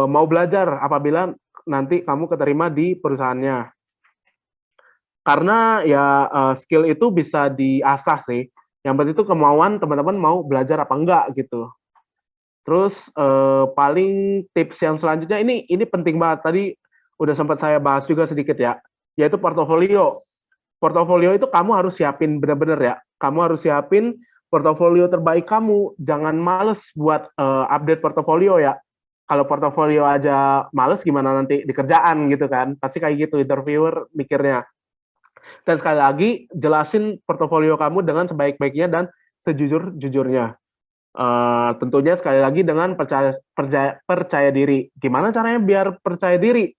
mau belajar apabila nanti kamu keterima di perusahaannya. Karena ya skill itu bisa diasah sih. Yang penting itu kemauan teman-teman mau belajar apa enggak gitu. Terus paling tips yang selanjutnya ini penting banget, tadi udah sempat saya bahas juga sedikit ya, yaitu portofolio. Portofolio itu kamu harus siapin benar-benar ya. Kamu harus siapin portofolio terbaik kamu. Jangan males buat update portofolio ya. kalau portofolio aja males gimana nanti di kerjaan gitu kan. Pasti kayak gitu interviewer mikirnya. Dan sekali lagi jelasin portofolio kamu dengan sebaik-baiknya dan sejujur-jujurnya. Tentunya sekali lagi dengan percaya diri. Gimana caranya biar percaya diri?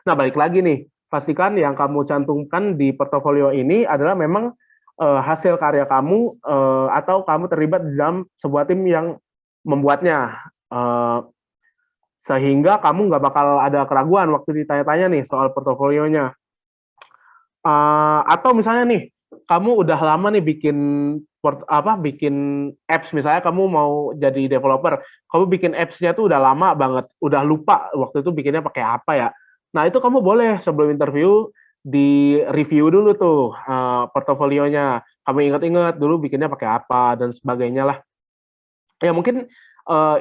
Nah, balik lagi nih, pastikan yang kamu cantumkan di portofolio ini adalah memang hasil karya kamu atau kamu terlibat di dalam sebuah tim yang membuatnya. Sehingga kamu nggak bakal ada keraguan waktu ditanya-tanya nih soal portofolionya. Atau misalnya nih, kamu udah lama nih bikin apps, misalnya kamu mau jadi developer, kamu bikin apps-nya tuh udah lama banget, udah lupa waktu itu bikinnya pakai apa ya. Nah, itu kamu boleh sebelum interview di-review dulu tuh portofolionya. Kamu ingat-ingat dulu bikinnya pakai apa dan sebagainya lah. Ya mungkin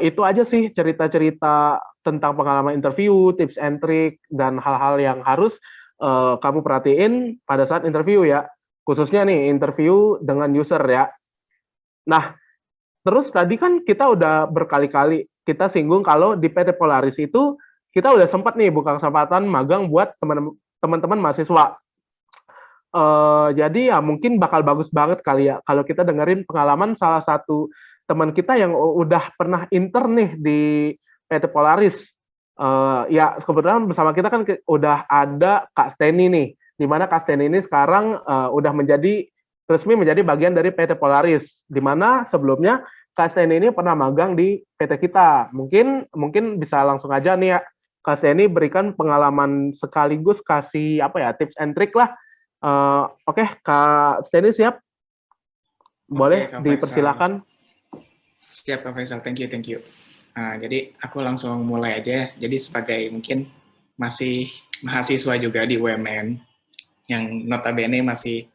itu aja sih cerita-cerita tentang pengalaman interview, tips and trick, dan hal-hal yang harus kamu perhatiin pada saat interview ya. Khususnya nih interview dengan user ya. Nah, terus tadi kan kita udah berkali-kali kita singgung kalau di PT Polaris itu kita udah sempat nih buka kesempatan magang buat teman-teman mahasiswa. Jadi ya mungkin bakal bagus banget kali ya kalau kita dengerin pengalaman salah satu teman kita yang udah pernah intern nih di PT Polaris. Ya kebetulan bersama kita kan udah ada Kak Steny nih, di mana Kak Steny ini sekarang udah resmi menjadi bagian dari PT Polaris, di mana sebelumnya Kak Steny ini pernah magang di PT kita. Mungkin bisa langsung aja nih ya, Kak Steny berikan pengalaman sekaligus kasih apa ya tips and trick lah. Oke, Kak Steny siap? Boleh Kak Faisal. dipersilakan. Siap Kak Faisal, thank you. Jadi aku langsung mulai aja ya. Jadi sebagai mungkin masih mahasiswa juga di UMN, yang notabene masih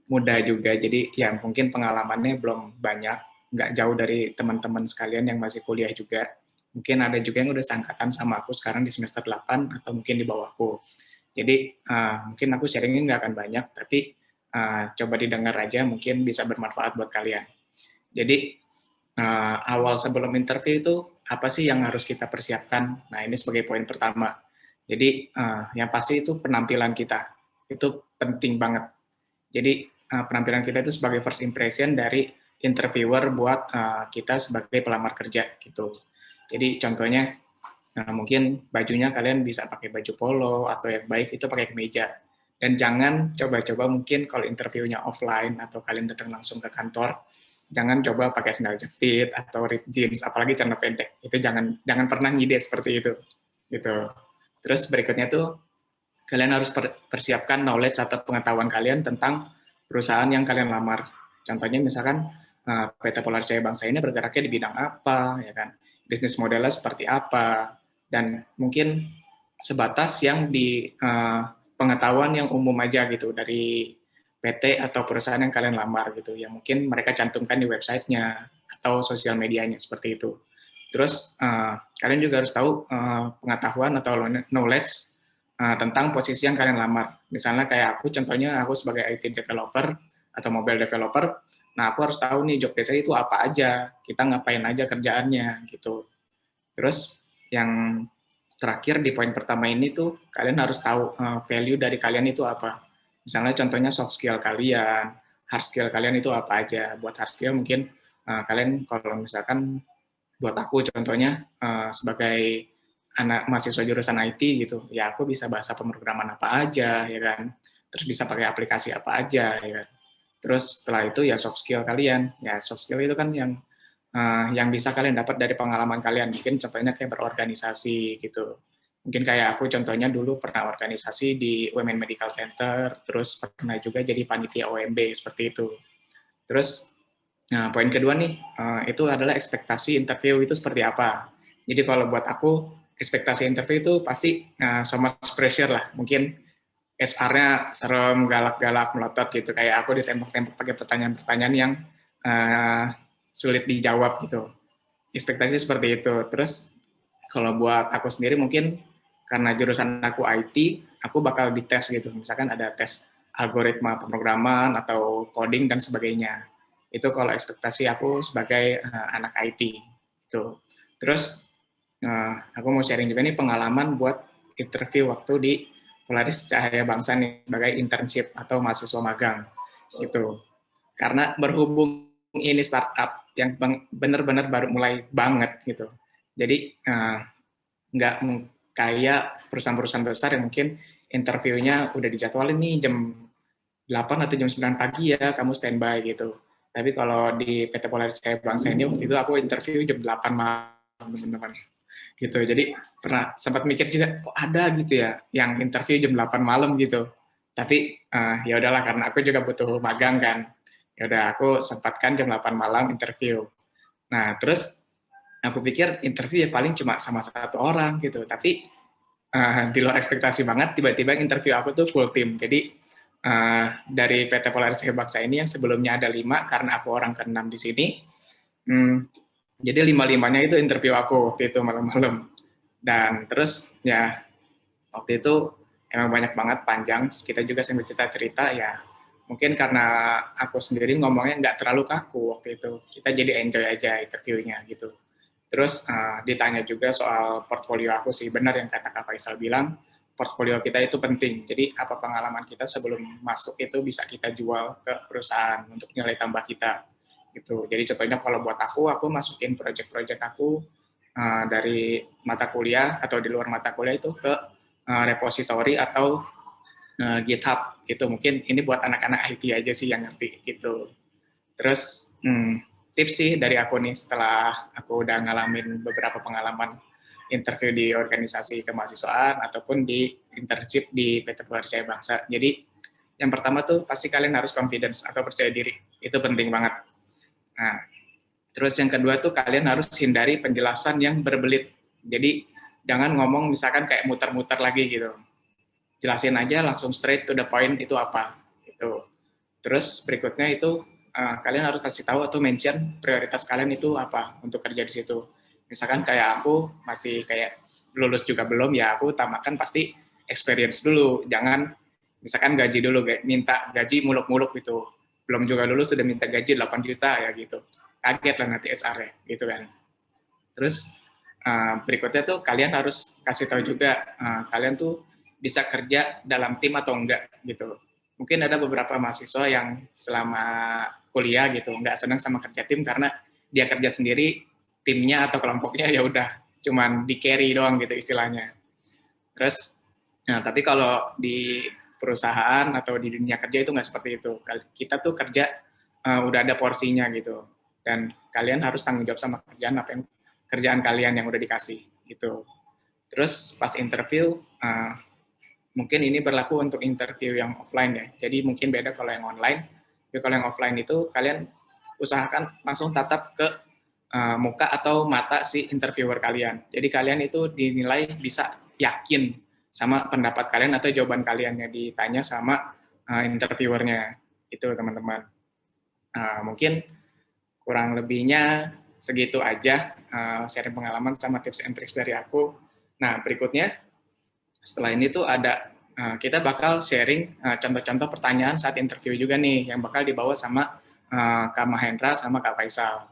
muda juga, jadi ya mungkin pengalamannya belum banyak, nggak jauh dari teman-teman sekalian yang masih kuliah juga. Mungkin ada juga yang udah seangkatan sama aku sekarang di semester 8 atau mungkin di bawahku. Jadi mungkin aku sharingnya nggak akan banyak, tapi coba didengar aja, mungkin bisa bermanfaat buat kalian. Jadi awal sebelum interview itu apa sih yang harus kita persiapkan? Nah, ini sebagai poin pertama. Jadi yang pasti itu penampilan kita, itu penting banget. Jadi penampilan kita itu sebagai first impression dari interviewer buat kita sebagai pelamar kerja gitu. Jadi contohnya mungkin bajunya kalian bisa pakai baju polo atau yang baik itu pakai kemeja. Dan jangan coba-coba mungkin kalau interviewnya offline atau kalian datang langsung ke kantor, jangan coba pakai sandal jepit atau ripped jeans, apalagi celana pendek. Itu jangan pernah ngide seperti itu. Gitu. Terus berikutnya tuh kalian harus persiapkan knowledge atau pengetahuan kalian tentang perusahaan yang kalian lamar. Contohnya misalkan PT Polaris Jaya Bangsa ini bergeraknya di bidang apa, ya kan? Bisnis modelnya seperti apa, dan mungkin sebatas yang di pengetahuan yang umum aja gitu dari PT atau perusahaan yang kalian lamar gitu, yang mungkin mereka cantumkan di websitenya atau sosial medianya seperti itu. Terus kalian juga harus tahu pengetahuan atau knowledge tentang posisi yang kalian lamar. Misalnya kayak contohnya aku sebagai IT developer atau mobile developer, nah aku harus tahu nih job desk itu apa aja, kita ngapain aja kerjaannya gitu. Terus yang terakhir di poin pertama ini tuh kalian harus tahu value dari kalian itu apa. Misalnya contohnya soft skill kalian, hard skill kalian itu apa aja. Buat hard skill mungkin kalian kalau misalkan buat aku contohnya sebagai anak mahasiswa jurusan IT gitu, ya aku bisa bahasa pemrograman apa aja, ya kan. Terus bisa pakai aplikasi apa aja, ya kan. Terus setelah itu ya soft skill kalian, ya soft skill itu kan yang bisa kalian dapat dari pengalaman kalian. Mungkin contohnya kayak berorganisasi gitu. Mungkin kayak aku contohnya dulu pernah organisasi di Women Medical Center, terus pernah juga jadi panitia OMB seperti itu. Terus poin kedua nih, itu adalah ekspektasi interview itu seperti apa. Jadi kalau buat aku, ekspektasi interview itu pasti so much pressure lah. Mungkin HR-nya serem, galak-galak, melotot gitu. Kayak aku ditembak-tembak pakai pertanyaan-pertanyaan yang sulit dijawab gitu. Ekspektasi seperti itu. Terus kalau buat aku sendiri mungkin karena jurusan aku IT, aku bakal dites gitu. Misalkan ada tes algoritma pemrograman atau coding dan sebagainya. Itu kalau ekspektasi aku sebagai anak IT. Gitu. Terus Aku mau sharing juga nih pengalaman buat interview waktu di Polaris Cahaya Bangsa nih sebagai internship atau mahasiswa magang gitu. Karena berhubung ini startup yang benar-benar baru mulai banget gitu. Jadi nggak kayak perusahaan-perusahaan besar yang mungkin interviewnya udah dijadwalin nih jam 8 atau jam 9 pagi ya, kamu standby gitu. Tapi kalau di PT Polaris Cahaya Bangsa ini waktu itu aku interview jam 8 malam, teman-teman. Gitu. Jadi pernah sempat mikir juga kok ada gitu ya yang interview jam 8 malam gitu. Tapi ya udahlah karena aku juga butuh magang kan. Ya udah aku sempatkan jam 8 malam interview. Nah, terus aku pikir interview ya paling cuma sama satu orang gitu. Tapi di luar ekspektasi banget tiba-tiba interview aku tuh full team. Jadi dari PT Polaris Bangsa ini yang sebelumnya ada 5 karena aku orang ke-6 di sini. Jadi 5-5-nya itu interview aku waktu itu malam-malam. Dan terus ya waktu itu emang banyak banget panjang, kita juga sambil cerita-cerita ya. Mungkin karena aku sendiri ngomongnya nggak terlalu kaku waktu itu, kita jadi enjoy aja interviewnya gitu. Terus ditanya juga soal portfolio aku sih, benar yang kata Kak Faisal bilang, portfolio kita itu penting. Jadi apa pengalaman kita sebelum masuk itu bisa kita jual ke perusahaan untuk nilai tambah kita gitu. Jadi contohnya kalau buat aku masukin project-project aku dari mata kuliah atau di luar mata kuliah itu ke repository atau GitHub gitu. Mungkin ini buat anak-anak IT aja sih yang ngerti gitu. Terus tips sih dari aku nih setelah aku udah ngalamin beberapa pengalaman interview di organisasi kemahasiswaan ataupun di internship di PT Polaris Cahaya Bangsa. Jadi yang pertama tuh pasti kalian harus confidence atau percaya diri. Itu penting banget. Nah, terus yang kedua tuh kalian harus hindari penjelasan yang berbelit. Jadi jangan ngomong misalkan kayak muter-muter lagi gitu. Jelasin aja langsung straight to the point itu apa gitu. Terus berikutnya itu kalian harus kasih tahu atau mention prioritas kalian itu apa untuk kerja di situ. Misalkan kayak aku masih kayak lulus juga belum ya, aku utamakan pasti experience dulu. Jangan misalkan gaji dulu, minta gaji muluk-muluk gitu. Belum juga lulus sudah minta gaji 8 juta ya gitu. Kaget lah nanti SR-nya gitu kan. Terus berikutnya tuh kalian harus kasih tahu juga kalian tuh bisa kerja dalam tim atau enggak gitu. Mungkin ada beberapa mahasiswa yang selama kuliah gitu nggak senang sama kerja tim karena dia kerja sendiri, timnya atau kelompoknya ya udah cuman di carry doang gitu istilahnya. Terus tapi kalau di perusahaan atau di dunia kerja itu nggak seperti itu. Kita tuh kerja udah ada porsinya gitu. Dan kalian harus tanggung jawab sama kerjaan kalian yang udah dikasih gitu. Terus pas interview mungkin ini berlaku untuk interview yang offline ya. Jadi mungkin beda kalau yang online. Tapi kalau yang offline itu kalian usahakan langsung tatap ke muka atau mata si interviewer kalian. Jadi kalian itu dinilai bisa yakin sama pendapat kalian atau jawaban kalian yang ditanya sama interviewernya. Itu teman-teman. Mungkin kurang lebihnya segitu aja sharing pengalaman sama tips and tricks dari aku. Nah, berikutnya setelah ini tuh ada kita bakal sharing contoh-contoh pertanyaan saat interview juga nih yang bakal dibawa sama Kak Mahendra sama Kak Faisal.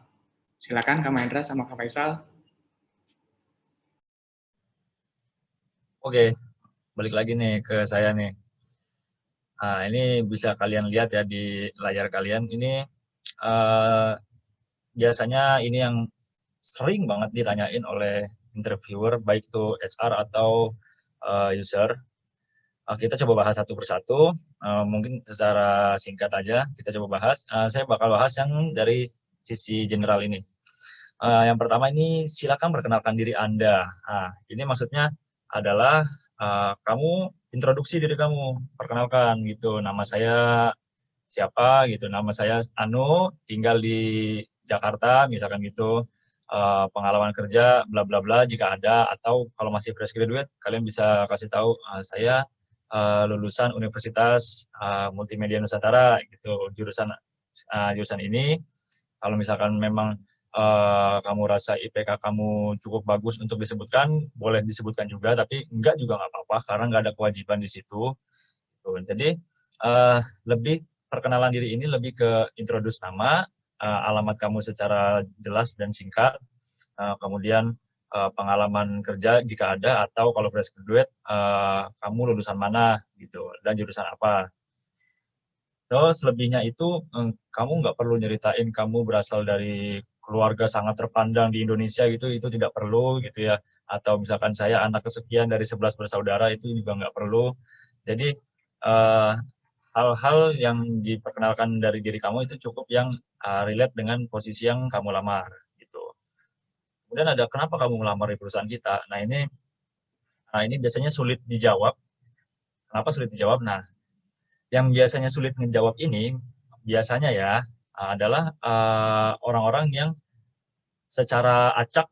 Silakan Kak Mahendra sama Kak Faisal. Oke, balik lagi nih ke saya nih. Nah, ini bisa kalian lihat ya di layar kalian. Ini biasanya ini yang sering banget ditanyain oleh interviewer, baik itu HR atau user. Kita coba bahas satu persatu, mungkin secara singkat aja kita coba bahas. Saya bakal bahas yang dari sisi general ini. Yang pertama ini silakan perkenalkan diri Anda. Nah, ini maksudnya adalah kamu introduksi diri kamu, perkenalkan gitu. Nama saya siapa gitu, nama saya Anu, tinggal di Jakarta misalkan gitu. Pengalaman kerja bla bla bla jika ada, atau kalau masih fresh graduate kalian bisa kasih tahu saya lulusan Universitas Multimedia Nusantara gitu, jurusan ini. Kalau misalkan memang kamu rasa IPK kamu cukup bagus untuk disebutkan, boleh disebutkan juga, tapi enggak juga nggak apa-apa karena nggak ada kewajiban di situ. Jadi lebih perkenalan diri ini lebih ke introduce nama, alamat kamu secara jelas dan singkat, kemudian pengalaman kerja jika ada, atau kalau fresh graduate kamu lulusan mana gitu dan jurusan apa. Terus selebihnya itu kamu nggak perlu nyeritain kamu berasal dari keluarga sangat terpandang di Indonesia gitu, itu tidak perlu gitu ya. Atau misalkan saya anak kesekian dari 11 bersaudara, itu juga nggak perlu. Jadi hal-hal yang diperkenalkan dari diri kamu itu cukup yang relate dengan posisi yang kamu lamar gitu. Kemudian ada kenapa kamu melamar di perusahaan kita? Nah ini biasanya sulit dijawab. Kenapa sulit dijawab? Nah, yang biasanya sulit menjawab ini biasanya ya adalah orang-orang yang secara acak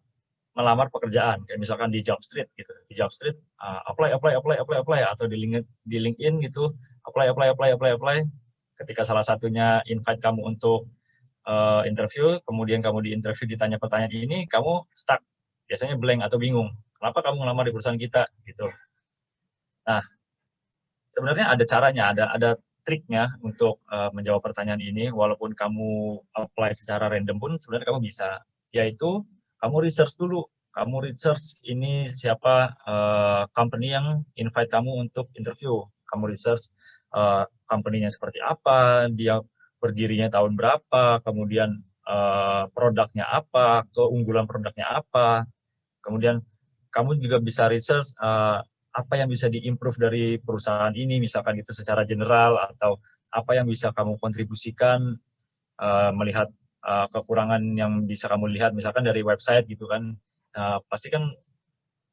melamar pekerjaan, kayak misalkan di Jobstreet gitu. Di Jobstreet apply atau di LinkedIn gitu, apply. Ketika salah satunya invite kamu untuk interview, kemudian kamu di interview ditanya pertanyaan ini, kamu stuck, biasanya blank atau bingung. Kenapa kamu melamar di perusahaan kita gitu. Nah, sebenarnya ada caranya, ada triknya untuk menjawab pertanyaan ini, walaupun kamu apply secara random pun sebenarnya kamu bisa, yaitu kamu research dulu. Kamu research ini siapa company yang invite kamu untuk interview. Kamu research company-nya seperti apa, dia berdirinya tahun berapa, kemudian produknya apa, keunggulan produknya apa. Kemudian kamu juga bisa research apa yang bisa diimprove dari perusahaan ini, misalkan itu secara general, atau apa yang bisa kamu kontribusikan melihat kekurangan yang bisa kamu lihat, misalkan dari website gitu kan. Pasti kan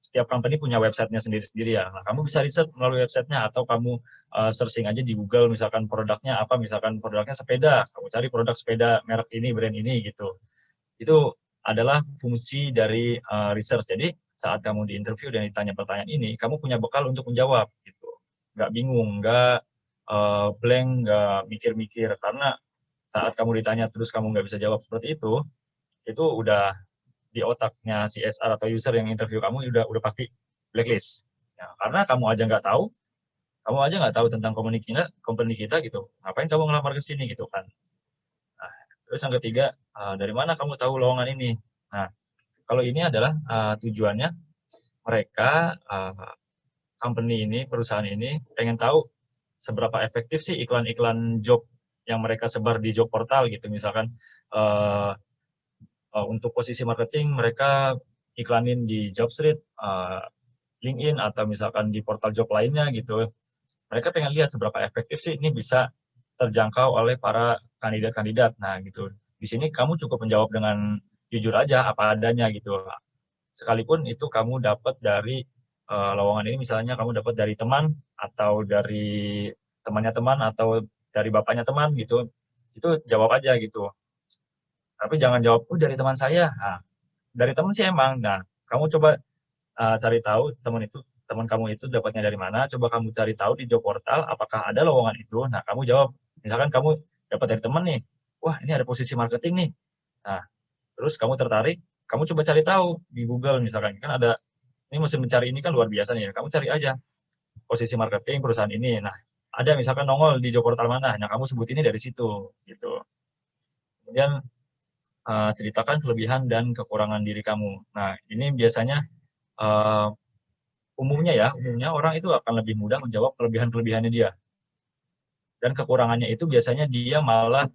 setiap company punya websitenya sendiri-sendiri ya. Nah, kamu bisa riset melalui websitenya, atau kamu searching aja di Google, misalkan produknya apa, misalkan produknya sepeda, kamu cari produk sepeda merek ini, brand ini gitu. Itu adalah fungsi dari research. Jadi saat kamu di interview dan ditanya pertanyaan ini, kamu punya bekal untuk menjawab gitu. Nggak bingung, nggak blank, nggak mikir-mikir, karena saat kamu ditanya terus kamu nggak bisa jawab seperti itu udah di otaknya si HR atau user yang interview kamu udah pasti blacklist. Ya, karena kamu aja nggak tahu tentang company kita gitu. Ngapain kamu ngelamar ke sini gitu kan? Nah, terus yang ketiga, dari mana kamu tahu lowongan ini? Nah, kalau ini adalah tujuannya mereka company ini, perusahaan ini pengen tahu seberapa efektif sih iklan-iklan job yang mereka sebar di job portal gitu. Misalkan untuk posisi marketing mereka iklanin di Jobstreet, LinkedIn, atau misalkan di portal job lainnya gitu. Mereka pengen lihat seberapa efektif sih ini bisa terjangkau oleh para kandidat-kandidat. Nah gitu. Di sini kamu cukup menjawab dengan jujur aja apa adanya gitu. Sekalipun itu kamu dapat dari lowongan ini, misalnya kamu dapat dari teman, atau dari temannya teman, atau dari bapaknya teman gitu. Itu jawab aja gitu. Tapi jangan jawab, oh dari teman saya. Nah, dari teman sih emang. Nah, kamu coba cari tahu teman kamu itu dapatnya dari mana. Coba kamu cari tahu di job portal apakah ada lowongan itu. Nah, kamu jawab. Misalkan kamu dapat dari teman nih, wah ini ada posisi marketing nih. Nah, terus kamu tertarik, kamu coba cari tahu di Google misalkan. Kan ada, ini mesin mencari ini kan luar biasa nih ya. Kamu cari aja posisi marketing perusahaan ini. Nah, ada misalkan nongol di job portal mana. Nah, kamu sebut ini dari situ gitu. Kemudian ceritakan kelebihan dan kekurangan diri kamu. Nah, ini biasanya umumnya orang itu akan lebih mudah menjawab kelebihan-kelebihannya dia. Dan kekurangannya itu biasanya dia malah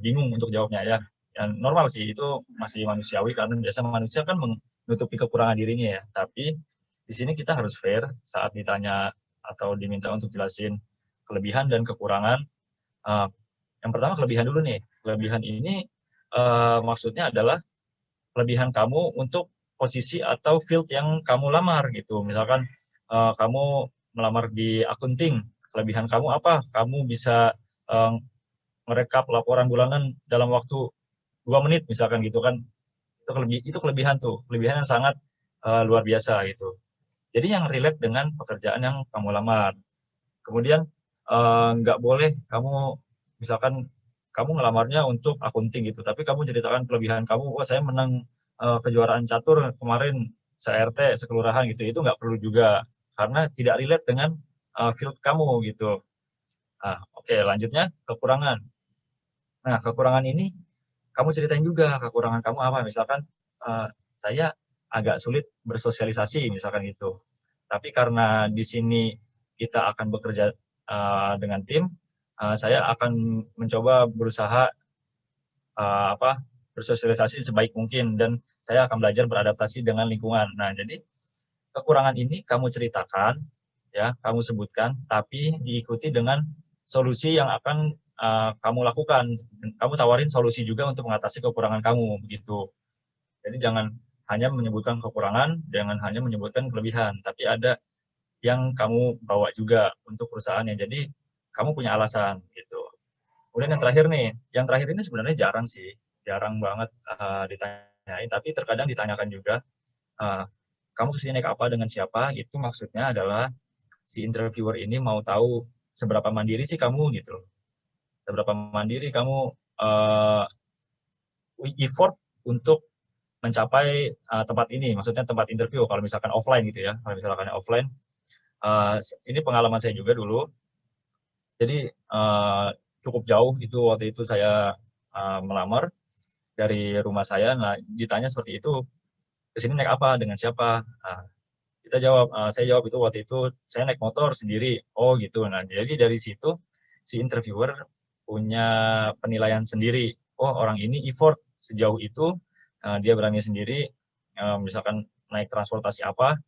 bingung untuk jawabnya ya. Yang normal sih, itu masih manusiawi, karena biasa manusia kan menutupi kekurangan dirinya ya. Tapi di sini kita harus fair saat ditanya atau diminta untuk jelasin kelebihan dan kekurangan. Yang pertama kelebihan dulu nih. Kelebihan ini maksudnya adalah kelebihan kamu untuk posisi atau field yang kamu lamar gitu. Misalkan kamu melamar di accounting, kelebihan kamu apa? Kamu bisa merekap laporan bulanan dalam waktu 2 menit misalkan gitu kan. Itu kelebihan tuh, kelebihan yang sangat luar biasa gitu. Jadi yang relate dengan pekerjaan yang kamu lamar. Kemudian nggak boleh kamu misalkan kamu ngelamarnya untuk accounting gitu, tapi kamu ceritakan kelebihan kamu, wah saya menang kejuaraan catur kemarin se-RT, sekelurahan gitu. Itu nggak perlu juga, karena tidak relate dengan field kamu gitu. Nah, oke, lanjutnya kekurangan. Nah, kekurangan ini kamu ceritain juga kekurangan kamu apa. Misalkan saya agak sulit bersosialisasi misalkan gitu. Tapi karena di sini kita akan bekerja dengan tim, saya akan mencoba berusaha bersosialisasi sebaik mungkin dan saya akan belajar beradaptasi dengan lingkungan. Nah, jadi kekurangan ini kamu ceritakan, ya, kamu sebutkan, tapi diikuti dengan solusi yang akan kamu lakukan. Kamu tawarin solusi juga untuk mengatasi kekurangan kamu, begitu. Jadi jangan hanya menyebutkan kekurangan, jangan hanya menyebutkan kelebihan, tapi ada yang kamu bawa juga untuk perusahaannya. Jadi kamu punya alasan, gitu. Kemudian yang terakhir ini sebenarnya jarang sih, jarang banget ditanyain, tapi terkadang ditanyakan juga, kamu kesini naik apa dengan siapa, itu maksudnya adalah si interviewer ini mau tahu seberapa mandiri sih kamu gitu. Seberapa mandiri kamu effort untuk mencapai tempat ini, maksudnya tempat interview kalau misalkan offline gitu ya. Kalau misalkan offline, ini pengalaman saya juga dulu. Jadi cukup jauh itu waktu itu saya melamar dari rumah saya. Nah, ditanya seperti itu, kesini naik apa dengan siapa? Nah, saya jawab itu waktu itu saya naik motor sendiri. Oh gitu. Nah, jadi dari situ si interviewer punya penilaian sendiri. Oh, orang ini effort sejauh itu, dia berani sendiri, misalkan naik transportasi apa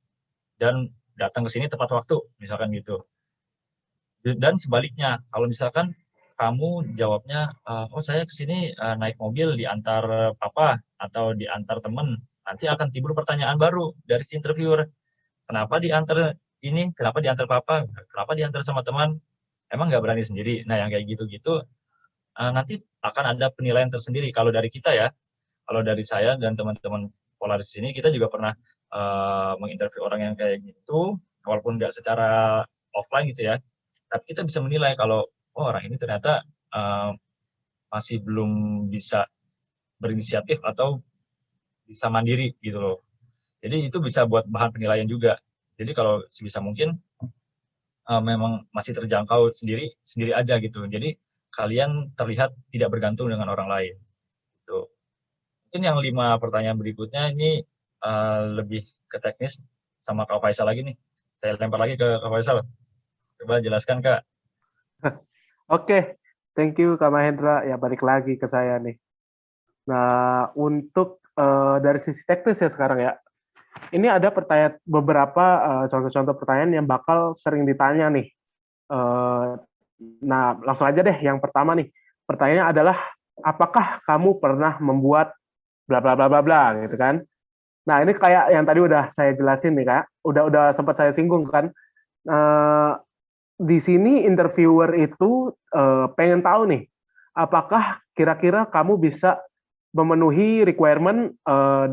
dan datang ke sini tepat waktu, misalkan gitu. Dan sebaliknya, kalau misalkan kamu jawabnya, oh saya kesini naik mobil diantar papa atau diantar teman, nanti akan timbul pertanyaan baru dari si interviewer. Kenapa diantar ini? Kenapa diantar papa? Kenapa diantar sama teman? Emang nggak berani sendiri? Nah, yang kayak gitu-gitu nanti akan ada penilaian tersendiri. Kalau dari kita ya, kalau dari saya dan teman-teman Polaris ini, kita juga pernah menginterview orang yang kayak gitu, walaupun nggak secara offline gitu ya. Tapi kita bisa menilai kalau orang ini ternyata masih belum bisa berinisiatif atau bisa mandiri gitu loh. Jadi itu bisa buat bahan penilaian juga. Jadi kalau sebisa mungkin memang masih terjangkau sendiri aja gitu. Jadi kalian terlihat tidak bergantung dengan orang lain. Gitu. Mungkin yang 5 pertanyaan berikutnya ini lebih ke teknis sama Kak Faisal lagi nih. Saya lempar lagi ke Kak Faisal. Coba jelaskan Kak. Oke, thank you Kak Mahendra. Ya balik lagi ke saya nih. Nah, untuk dari sisi teknis ya sekarang ya, ini ada beberapa contoh-contoh pertanyaan yang bakal sering ditanya nih. Nah, langsung aja deh. Yang pertama nih, pertanyaannya adalah, apakah kamu pernah membuat bla bla bla bla bla gitu kan? Nah, ini kayak yang tadi udah saya jelasin nih Kak, udah sempat saya singgung kan. Di sini interviewer itu pengen tahu nih, apakah kira-kira kamu bisa memenuhi requirement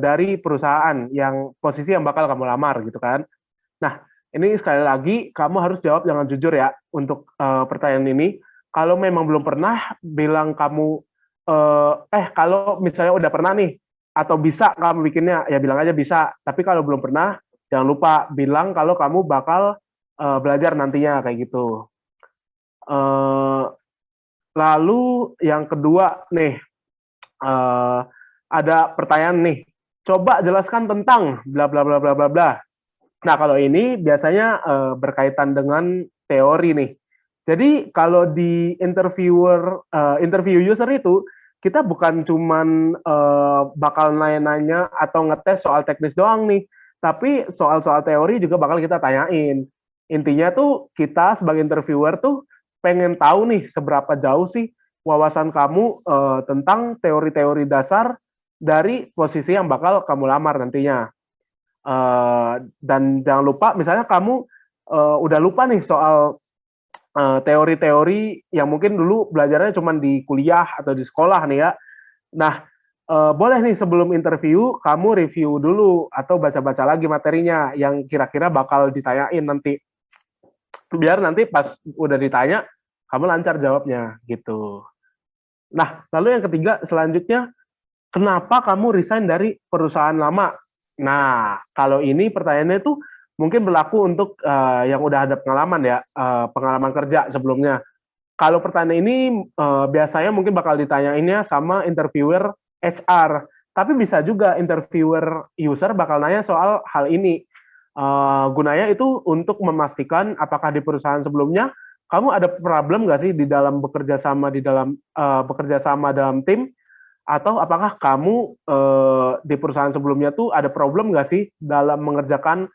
dari perusahaan yang posisi yang bakal kamu lamar gitu kan. Nah, ini sekali lagi kamu harus jawab dengan jujur ya untuk pertanyaan ini. Kalau memang belum pernah, bilang kamu kalau misalnya udah pernah nih atau bisa kamu bikinnya, ya bilang aja bisa. Tapi kalau belum pernah, jangan lupa bilang kalau kamu bakal belajar nantinya kayak gitu. Lalu yang kedua nih, ada pertanyaan nih. Coba jelaskan tentang bla bla bla bla bla bla. Nah, kalau ini biasanya berkaitan dengan teori nih. Jadi kalau di interview user itu, kita bukan cuman bakal nanya-nanya atau ngetes soal teknis doang nih, tapi soal-soal teori juga bakal kita tanyain. Intinya tuh kita sebagai interviewer tuh pengen tahu nih seberapa jauh sih wawasan kamu tentang teori-teori dasar dari posisi yang bakal kamu lamar nantinya. Dan jangan lupa, misalnya kamu udah lupa nih soal teori-teori yang mungkin dulu belajarnya cuma di kuliah atau di sekolah nih ya. Nah, boleh nih sebelum interview, kamu review dulu atau baca-baca lagi materinya yang kira-kira bakal ditanyain nanti. Biar nanti pas udah ditanya, kamu lancar jawabnya gitu. Nah, lalu yang ketiga selanjutnya, kenapa kamu resign dari perusahaan lama? Nah, kalau ini pertanyaannya itu mungkin berlaku untuk yang udah ada pengalaman ya, pengalaman kerja sebelumnya. Kalau pertanyaan ini biasanya mungkin bakal ditanyainnya sama interviewer HR. Tapi bisa juga interviewer user bakal nanya soal hal ini. Gunanya itu untuk memastikan apakah di perusahaan sebelumnya kamu ada problem nggak sih di dalam bekerja sama dalam tim, atau apakah kamu di perusahaan sebelumnya tuh ada problem nggak sih dalam mengerjakan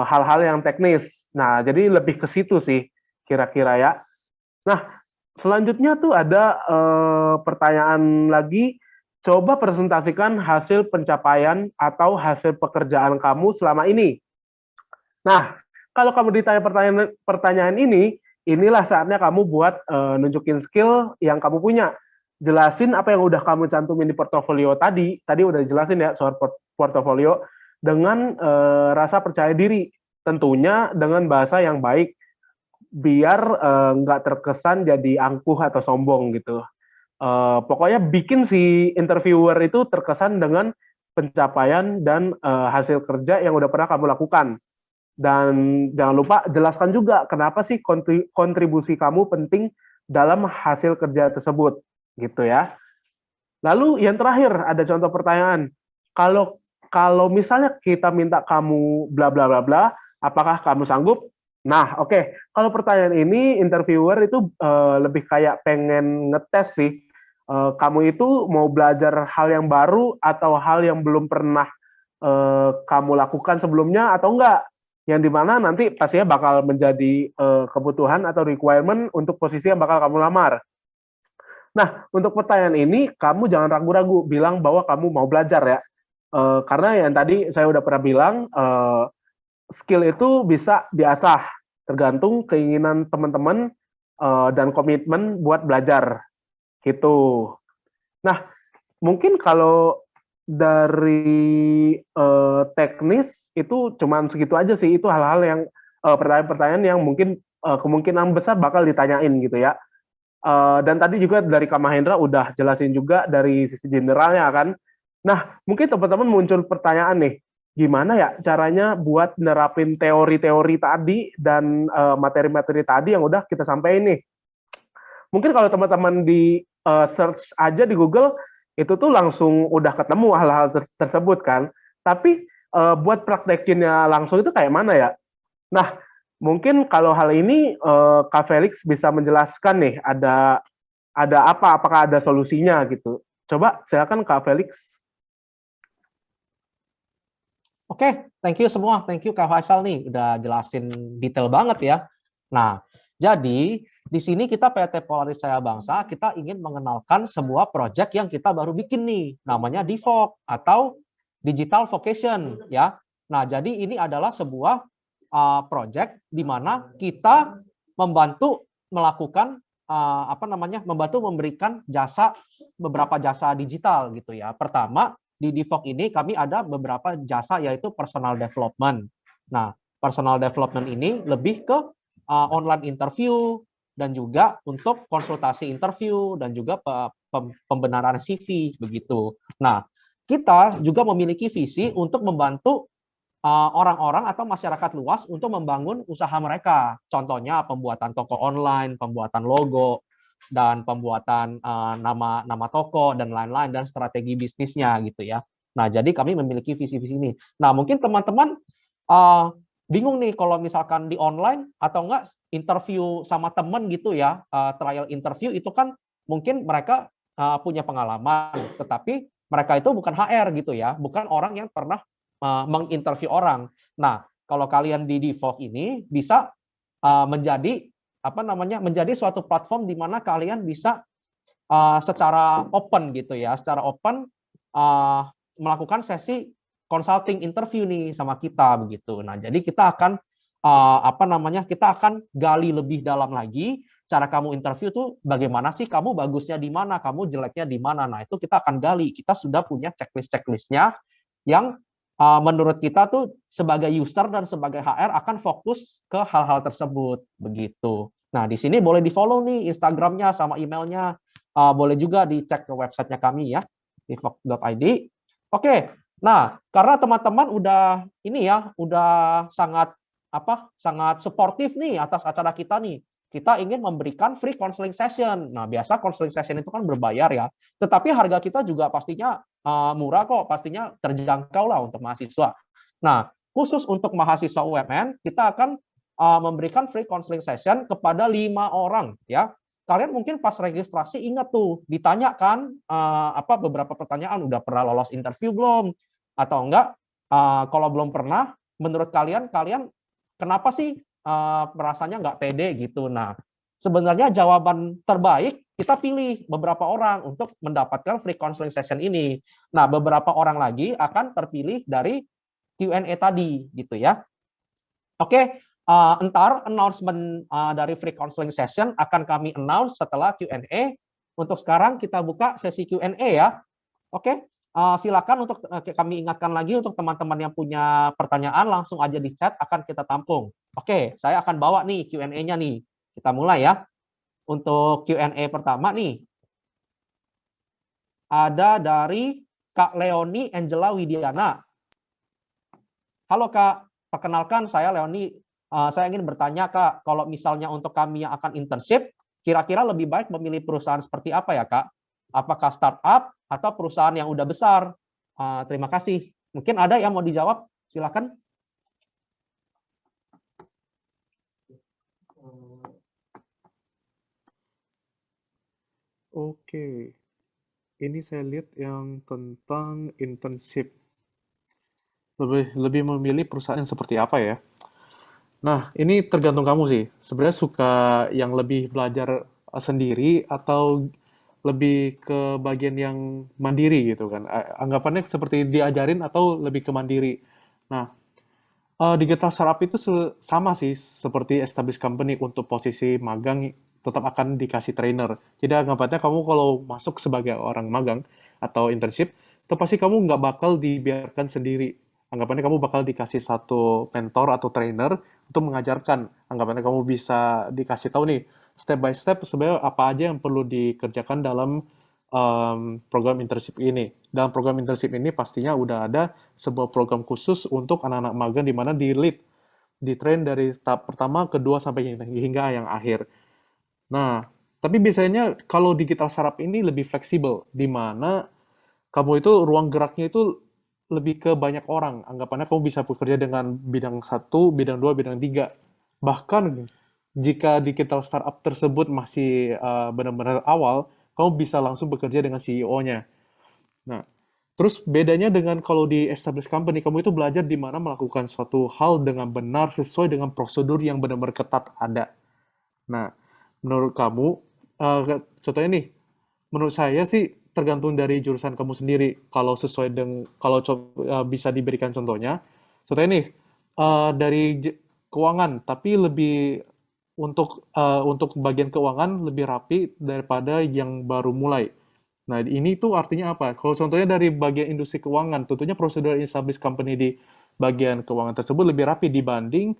hal-hal yang teknis. Nah, jadi lebih ke situ sih kira-kira ya. Nah, selanjutnya tuh ada pertanyaan lagi, coba presentasikan hasil pencapaian atau hasil pekerjaan kamu selama ini. Nah, kalau kamu ditanya pertanyaan ini, inilah saatnya kamu buat nunjukin skill yang kamu punya. Jelasin apa yang udah kamu cantumin di portofolio tadi. Tadi udah dijelasin ya soal portofolio dengan rasa percaya diri. Tentunya dengan bahasa yang baik, biar nggak terkesan jadi angkuh atau sombong gitu. Pokoknya bikin si interviewer itu terkesan dengan pencapaian dan hasil kerja yang udah pernah kamu lakukan. Dan jangan lupa jelaskan juga kenapa sih kontribusi kamu penting dalam hasil kerja tersebut, gitu ya. Lalu yang terakhir ada contoh pertanyaan. Kalau misalnya kita minta kamu bla bla bla bla, apakah kamu sanggup? Nah, oke. Kalau pertanyaan ini interviewer itu lebih kayak pengen ngetes sih. Kamu itu mau belajar hal yang baru atau hal yang belum pernah kamu lakukan sebelumnya atau enggak? Yang dimana nanti pastinya bakal menjadi kebutuhan atau requirement untuk posisi yang bakal kamu lamar. Nah, untuk pertanyaan ini, kamu jangan ragu-ragu bilang bahwa kamu mau belajar ya. Karena yang tadi saya udah pernah bilang, skill itu bisa diasah, tergantung keinginan teman-teman dan komitmen buat belajar. Gitu. Nah, mungkin kalau dari teknis itu cuman segitu aja sih. Itu hal-hal yang pertanyaan-pertanyaan yang mungkin kemungkinan besar bakal ditanyain gitu ya. Dan tadi juga dari Kak Mahendra udah jelasin juga dari sisi generalnya kan. Nah, mungkin teman-teman muncul pertanyaan nih, gimana ya caranya buat nerapin teori-teori tadi dan materi-materi tadi yang udah kita sampaikan nih. Mungkin kalau teman-teman di search aja di Google, itu tuh langsung udah ketemu hal-hal tersebut kan. Tapi buat praktekinnya langsung itu kayak mana ya? Nah, mungkin kalau hal ini Kak Felix bisa menjelaskan nih, ada apa, apakah ada solusinya gitu. Coba silakan Kak Felix. Oke, thank you semua. Thank you Kak Faisal nih, udah jelasin detail banget ya. Nah, jadi di sini kita PT Polaris Cahaya Bangsa, kita ingin mengenalkan sebuah proyek yang kita baru bikin nih, namanya DVOC atau Digital Vocation ya. Nah, jadi ini adalah sebuah proyek di mana kita membantu melakukan membantu memberikan beberapa jasa digital gitu ya. Pertama, di DVOC ini kami ada beberapa jasa yaitu personal development. Nah, personal development ini lebih ke online interview dan juga untuk konsultasi interview dan juga pembenaran CV begitu. Nah, kita juga memiliki visi untuk membantu orang-orang atau masyarakat luas untuk membangun usaha mereka. Contohnya pembuatan toko online, pembuatan logo, dan pembuatan nama toko dan lain-lain dan strategi bisnisnya gitu ya. Nah, jadi kami memiliki visi-visi ini. Nah, mungkin teman-teman bingung nih kalau misalkan di online atau enggak interview sama teman gitu ya, trial interview itu kan mungkin mereka punya pengalaman, tetapi mereka itu bukan HR gitu ya, bukan orang yang pernah menginterview orang. Nah, kalau kalian di DVOC ini bisa menjadi menjadi suatu platform di mana kalian bisa secara open gitu ya, secara open melakukan sesi consulting interview nih sama kita begitu. Nah, jadi kita akan kita akan gali lebih dalam lagi cara kamu interview tuh bagaimana sih, kamu bagusnya di mana, kamu jeleknya di mana. Nah, itu kita akan gali. Kita sudah punya checklist-checklistnya yang menurut kita tuh sebagai user dan sebagai HR akan fokus ke hal-hal tersebut begitu. Nah, di sini boleh di-follow nih Instagramnya sama emailnya. Boleh juga dicek ke websitenya kami ya, divoc.id. Oke. Nah, karena teman-teman udah sangat suportif nih atas acara kita nih. kita ingin memberikan free counseling session. Nah, biasa counseling session itu kan berbayar ya, tetapi harga kita juga pastinya murah kok, pastinya terjangkau lah untuk mahasiswa. Nah, khusus untuk mahasiswa UMN, kita akan memberikan free counseling session kepada 5 orang ya. Kalian mungkin pas registrasi ingat tuh ditanyakan beberapa pertanyaan, udah pernah lolos interview belum atau enggak? Kalau belum pernah, menurut kalian kenapa sih merasanya nggak pede gitu? Nah, sebenarnya jawaban terbaik kita pilih beberapa orang untuk mendapatkan free counseling session ini. Nah, beberapa orang lagi akan terpilih dari Q&A tadi gitu ya. Oke, entar announcement dari free counseling session akan kami announce setelah Q&A. Untuk sekarang kita buka sesi Q&A ya. Oke, silakan untuk kami ingatkan lagi untuk teman-teman yang punya pertanyaan langsung aja di chat, akan kita tampung. Oke, saya akan bawa nih Q&A-nya nih. Kita mulai ya. Untuk Q&A pertama nih, ada dari Kak Leoni Angela Widiana. Halo Kak, perkenalkan saya Leoni. Saya ingin bertanya Kak, kalau misalnya untuk kami yang akan internship, kira-kira lebih baik memilih perusahaan seperti apa ya Kak? Apakah startup atau perusahaan yang udah besar? Terima kasih. Mungkin ada yang mau dijawab? Silakan. Oke, ini saya lihat yang tentang internship. Lebih memilih perusahaan yang seperti apa ya? Nah, ini tergantung kamu sih. Sebenarnya suka yang lebih belajar sendiri atau lebih ke bagian yang mandiri gitu kan? Anggapannya seperti diajarin atau lebih ke mandiri. Nah, digital startup itu sama sih seperti established company untuk posisi magang tetap akan dikasih trainer. Jadi anggapannya kamu kalau masuk sebagai orang magang atau internship, itu pasti kamu nggak bakal dibiarkan sendiri. Anggapannya kamu bakal dikasih satu mentor atau trainer untuk mengajarkan. Anggapannya kamu bisa dikasih tahu nih, step by step sebenarnya apa aja yang perlu dikerjakan dalam program internship ini. Dalam program internship ini pastinya udah ada sebuah program khusus untuk anak-anak magang di mana di train dari tahap pertama, kedua sampai hingga yang akhir. Nah, tapi biasanya kalau digital startup ini lebih fleksibel, di mana kamu itu ruang geraknya itu lebih ke banyak orang. Anggapannya kamu bisa bekerja dengan bidang satu, bidang dua, bidang tiga. Bahkan jika digital startup tersebut masih benar-benar awal, kamu bisa langsung bekerja dengan CEO-nya. Nah, terus bedanya dengan kalau di established company, kamu itu belajar di mana melakukan suatu hal dengan benar sesuai dengan prosedur yang benar-benar ketat ada. Nah, menurut kamu, contohnya nih, menurut saya sih tergantung dari jurusan kamu sendiri. Kalau sesuai dengan, kalau bisa diberikan contohnya nih, dari keuangan, tapi lebih untuk bagian keuangan lebih rapi daripada yang baru mulai. Nah, ini tuh artinya apa? Kalau contohnya dari bagian industri keuangan, tentunya prosedur established company di bagian keuangan tersebut lebih rapi dibanding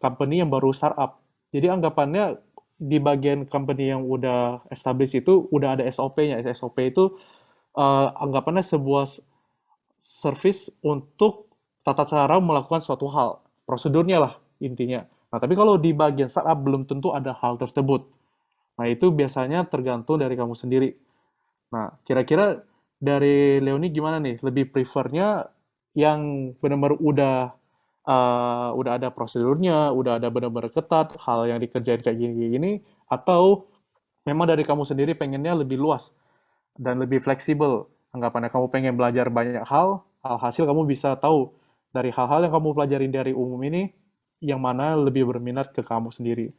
company yang baru startup. Jadi anggapannya di bagian company yang udah established itu udah ada SOP-nya. SOP itu anggapannya sebuah service untuk tata cara melakukan suatu hal. Prosedurnya lah intinya. Nah, tapi kalau di bagian startup belum tentu ada hal tersebut. Nah, itu biasanya tergantung dari kamu sendiri. Nah, kira-kira dari Leoni gimana nih? Lebih prefernya yang benar-benar udah ada prosedurnya, udah ada benar-benar ketat, hal yang dikerjain kayak gini-gini, atau memang dari kamu sendiri pengennya lebih luas dan lebih fleksibel. Anggapannya kamu pengen belajar banyak hal, alhasil kamu bisa tahu dari hal-hal yang kamu pelajarin dari umum ini, yang mana lebih berminat ke kamu sendiri.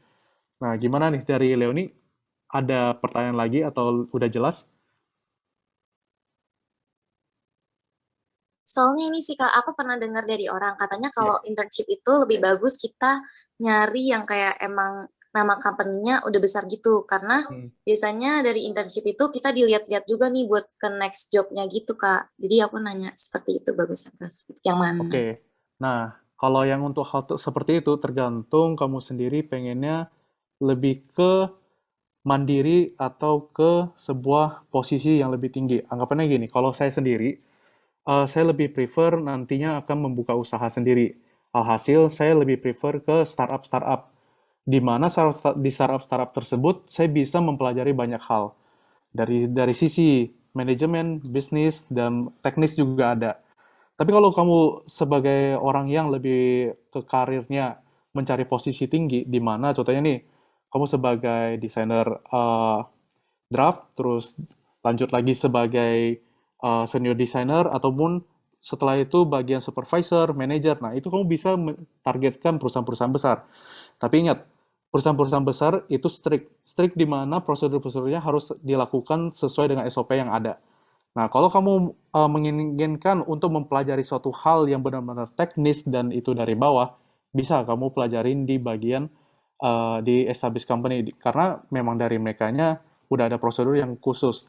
Nah, gimana nih dari Leoni? Ada pertanyaan lagi atau udah jelas? Soalnya ini sih Kak, aku pernah dengar dari orang, katanya kalau internship itu lebih bagus kita nyari yang kayak emang nama company-nya udah besar gitu. Karena biasanya dari internship itu kita dilihat-lihat juga nih buat ke next job-nya gitu Kak. Jadi aku nanya seperti itu bagus yang mana? Oke. Nah, kalau yang untuk hal seperti itu tergantung kamu sendiri pengennya lebih ke mandiri atau ke sebuah posisi yang lebih tinggi. Anggapannya gini, kalau saya sendiri, saya lebih prefer nantinya akan membuka usaha sendiri. Alhasil, saya lebih prefer ke startup-startup di mana di startup tersebut saya bisa mempelajari banyak hal dari sisi manajemen, bisnis, dan teknis juga ada. Tapi kalau kamu sebagai orang yang lebih ke karirnya mencari posisi tinggi, di mana contohnya nih, kamu sebagai desainer draft, terus lanjut lagi sebagai senior designer, ataupun setelah itu bagian supervisor, manager. Nah, itu kamu bisa targetkan perusahaan-perusahaan besar. Tapi ingat, perusahaan-perusahaan besar itu strict. Strict di mana prosedur-prosedurnya harus dilakukan sesuai dengan SOP yang ada. Nah, kalau kamu menginginkan untuk mempelajari suatu hal yang benar-benar teknis dan itu dari bawah, bisa kamu pelajarin di bagian di established company. Karena memang dari merekanya udah ada prosedur yang khusus.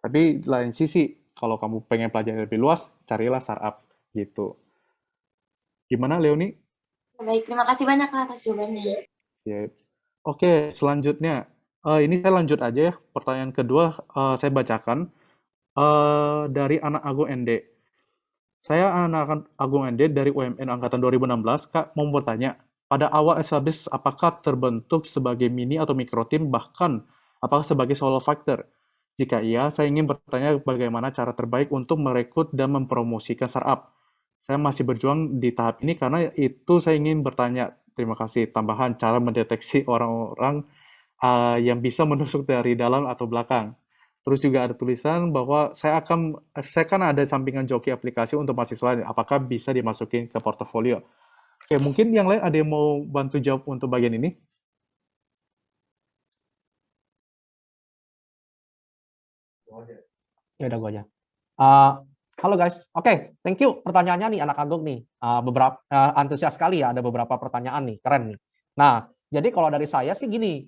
Tapi lain sisi, kalau kamu pengen pelajari lebih luas, carilah startup gitu. Gimana, Leoni? Baik, terima kasih banyak Kak atas jawabannya. Ya. Oke, selanjutnya. Ini saya lanjut aja ya. Pertanyaan kedua saya bacakan. Dari anak Agung ND. Saya anak Agung ND dari UMN Angkatan 2016. Kak, mau bertanya, pada awal established apakah terbentuk sebagai mini atau mikro tim, bahkan apakah sebagai solo factor? Jika iya, saya ingin bertanya bagaimana cara terbaik untuk merekrut dan mempromosikan startup. Saya masih berjuang di tahap ini karena itu saya ingin bertanya. Terima kasih. Tambahan cara mendeteksi orang-orang yang bisa menusuk dari dalam atau belakang. Terus juga ada tulisan bahwa saya kan ada sampingan joki aplikasi untuk mahasiswa, apakah bisa dimasukin ke portofolio? Oke, mungkin yang lain ada yang mau bantu jawab untuk bagian ini? Ya udah gue aja. Halo guys, oke, thank you pertanyaannya nih anak Agung nih. Beberapa antusias sekali ya, ada beberapa pertanyaan nih, keren nih. Nah, jadi kalau dari saya sih gini,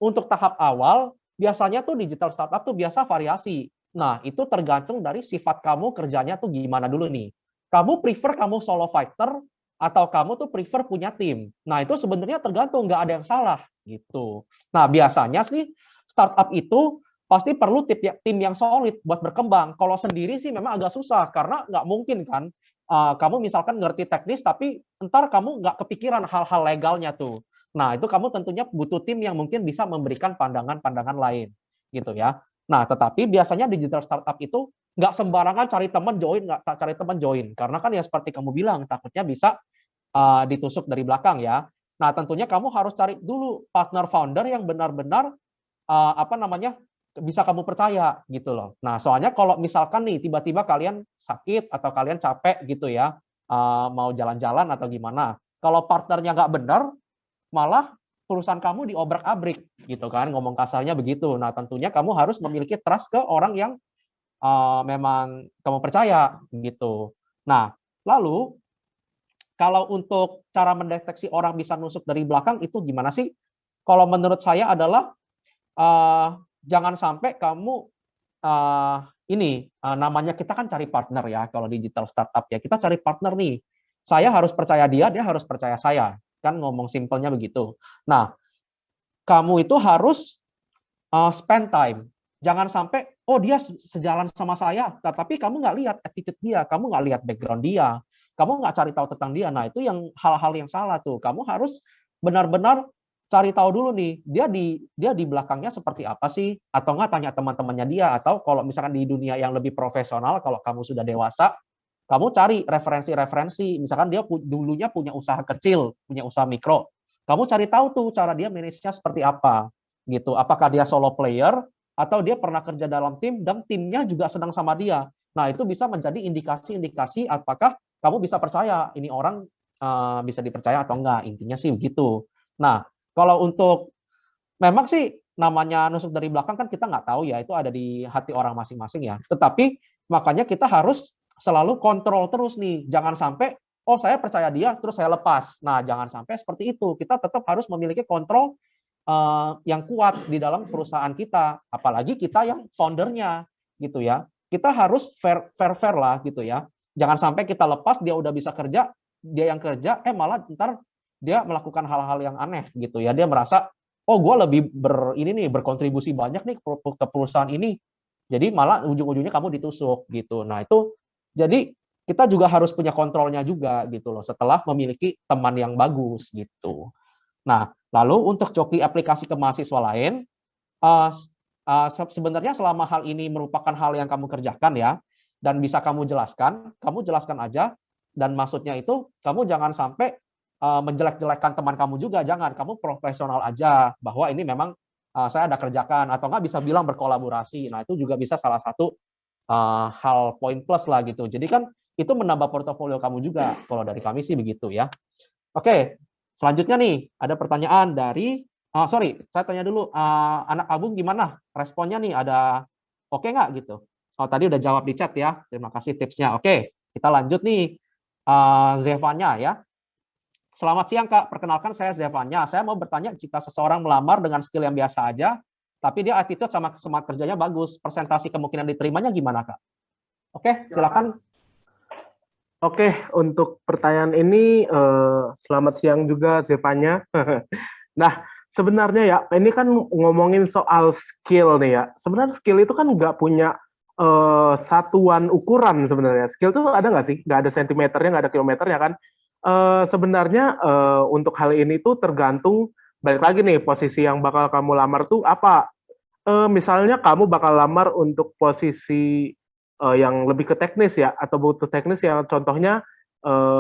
untuk tahap awal biasanya tuh digital startup tuh biasa variasi. Nah, itu tergantung dari sifat kamu kerjanya tuh gimana dulu nih. Kamu prefer kamu solo fighter atau kamu tuh prefer punya tim. Nah, itu sebenarnya tergantung, nggak ada yang salah gitu. Nah, biasanya sih startup itu pasti perlu tim yang solid buat berkembang. Kalau sendiri sih memang agak susah karena nggak mungkin kan kamu misalkan ngerti teknis tapi ntar kamu nggak kepikiran hal-hal legalnya tuh. Nah, itu kamu tentunya butuh tim yang mungkin bisa memberikan pandangan-pandangan lain gitu ya. Nah, tetapi biasanya digital startup itu nggak sembarangan cari teman join, nggak cari teman join. Karena kan ya seperti kamu bilang, takutnya bisa ditusuk dari belakang ya. Nah, tentunya kamu harus cari dulu partner founder yang benar-benar apa namanya bisa kamu percaya gitu loh. Nah, soalnya kalau misalkan nih tiba-tiba kalian sakit atau kalian capek gitu ya, mau jalan-jalan atau gimana, kalau partnernya nggak benar, malah perusahaan kamu diobrak-abrik gitu kan, ngomong kasarnya begitu. Nah, tentunya kamu harus memiliki trust ke orang yang memang kamu percaya gitu. Nah, lalu kalau untuk cara mendeteksi orang bisa nusuk dari belakang itu gimana sih? Kalau menurut saya adalah jangan sampai kamu namanya kita kan cari partner ya kalau digital startup ya, kita cari partner nih. Saya harus percaya dia harus percaya saya. Kan ngomong simpelnya begitu. Nah, kamu itu harus spend time. Jangan sampai, oh dia sejalan sama saya, tapi kamu nggak lihat attitude dia, kamu nggak lihat background dia, kamu nggak cari tahu tentang dia. Nah, itu yang hal-hal yang salah tuh. Kamu harus benar-benar cari tahu dulu nih, dia di belakangnya seperti apa sih? Atau nggak tanya teman-temannya dia, atau kalau misalkan di dunia yang lebih profesional, kalau kamu sudah dewasa, kamu cari referensi-referensi. Misalkan dia dulunya punya usaha kecil, punya usaha mikro. Kamu cari tahu tuh cara dia manage-nya seperti apa. Gitu. Apakah dia solo player atau dia pernah kerja dalam tim dan timnya juga senang sama dia. Nah, itu bisa menjadi indikasi-indikasi apakah kamu bisa percaya ini orang bisa dipercaya atau enggak. Intinya sih begitu. Nah, kalau untuk memang sih namanya nusuk dari belakang kan kita nggak tahu ya, itu ada di hati orang masing-masing ya. Tetapi makanya kita harus selalu kontrol terus nih. Jangan sampai, oh saya percaya dia, terus saya lepas. Nah, jangan sampai seperti itu. Kita tetap harus memiliki kontrol yang kuat di dalam perusahaan kita. Apalagi kita yang foundernya gitu ya. Kita harus fair lah gitu ya. Jangan sampai kita lepas, dia udah bisa kerja, dia yang kerja, malah ntar dia melakukan hal-hal yang aneh gitu ya. Dia merasa, oh gue lebih berkontribusi banyak nih ke perusahaan ini. Jadi malah ujung-ujungnya kamu ditusuk gitu. Nah itu jadi kita juga harus punya kontrolnya juga gitu loh setelah memiliki teman yang bagus gitu. Nah, lalu untuk joki aplikasi ke mahasiswa lain, sebenarnya selama hal ini merupakan hal yang kamu kerjakan ya, dan bisa kamu jelaskan aja, dan maksudnya itu kamu jangan sampai menjelek-jelekkan teman kamu juga, jangan, kamu profesional aja, bahwa ini memang saya ada kerjakan, atau nggak bisa bilang berkolaborasi, nah itu juga bisa salah satu hal poin plus lah gitu, jadi kan itu menambah portofolio kamu juga, kalau dari kami sih begitu ya. Oke, selanjutnya nih, ada pertanyaan dari, sorry, saya tanya dulu, anak Abung gimana responnya nih, ada oke nggak gitu? Oh, tadi udah jawab di chat ya, terima kasih tipsnya. Oke, kita lanjut nih, Zevanya ya. Selamat siang Kak, perkenalkan saya Zevanya. Saya mau bertanya, jika seseorang melamar dengan skill yang biasa aja, tapi dia attitude sama semangat kerjanya bagus, presentasi kemungkinan diterimanya gimana Kak? Oke, silakan. Oke, untuk pertanyaan ini, selamat siang juga Zevanya. Nah, sebenarnya ya, ini kan ngomongin soal skill nih ya. Sebenarnya skill itu kan nggak punya satuan ukuran sebenarnya. Skill itu ada nggak sih? Nggak ada sentimeternya, nggak ada kilometernya kan? Sebenarnya untuk hal ini tuh tergantung, balik lagi nih, posisi yang bakal kamu lamar tuh apa. Misalnya kamu bakal lamar untuk posisi yang lebih ke teknis ya, atau butuh teknis yang contohnya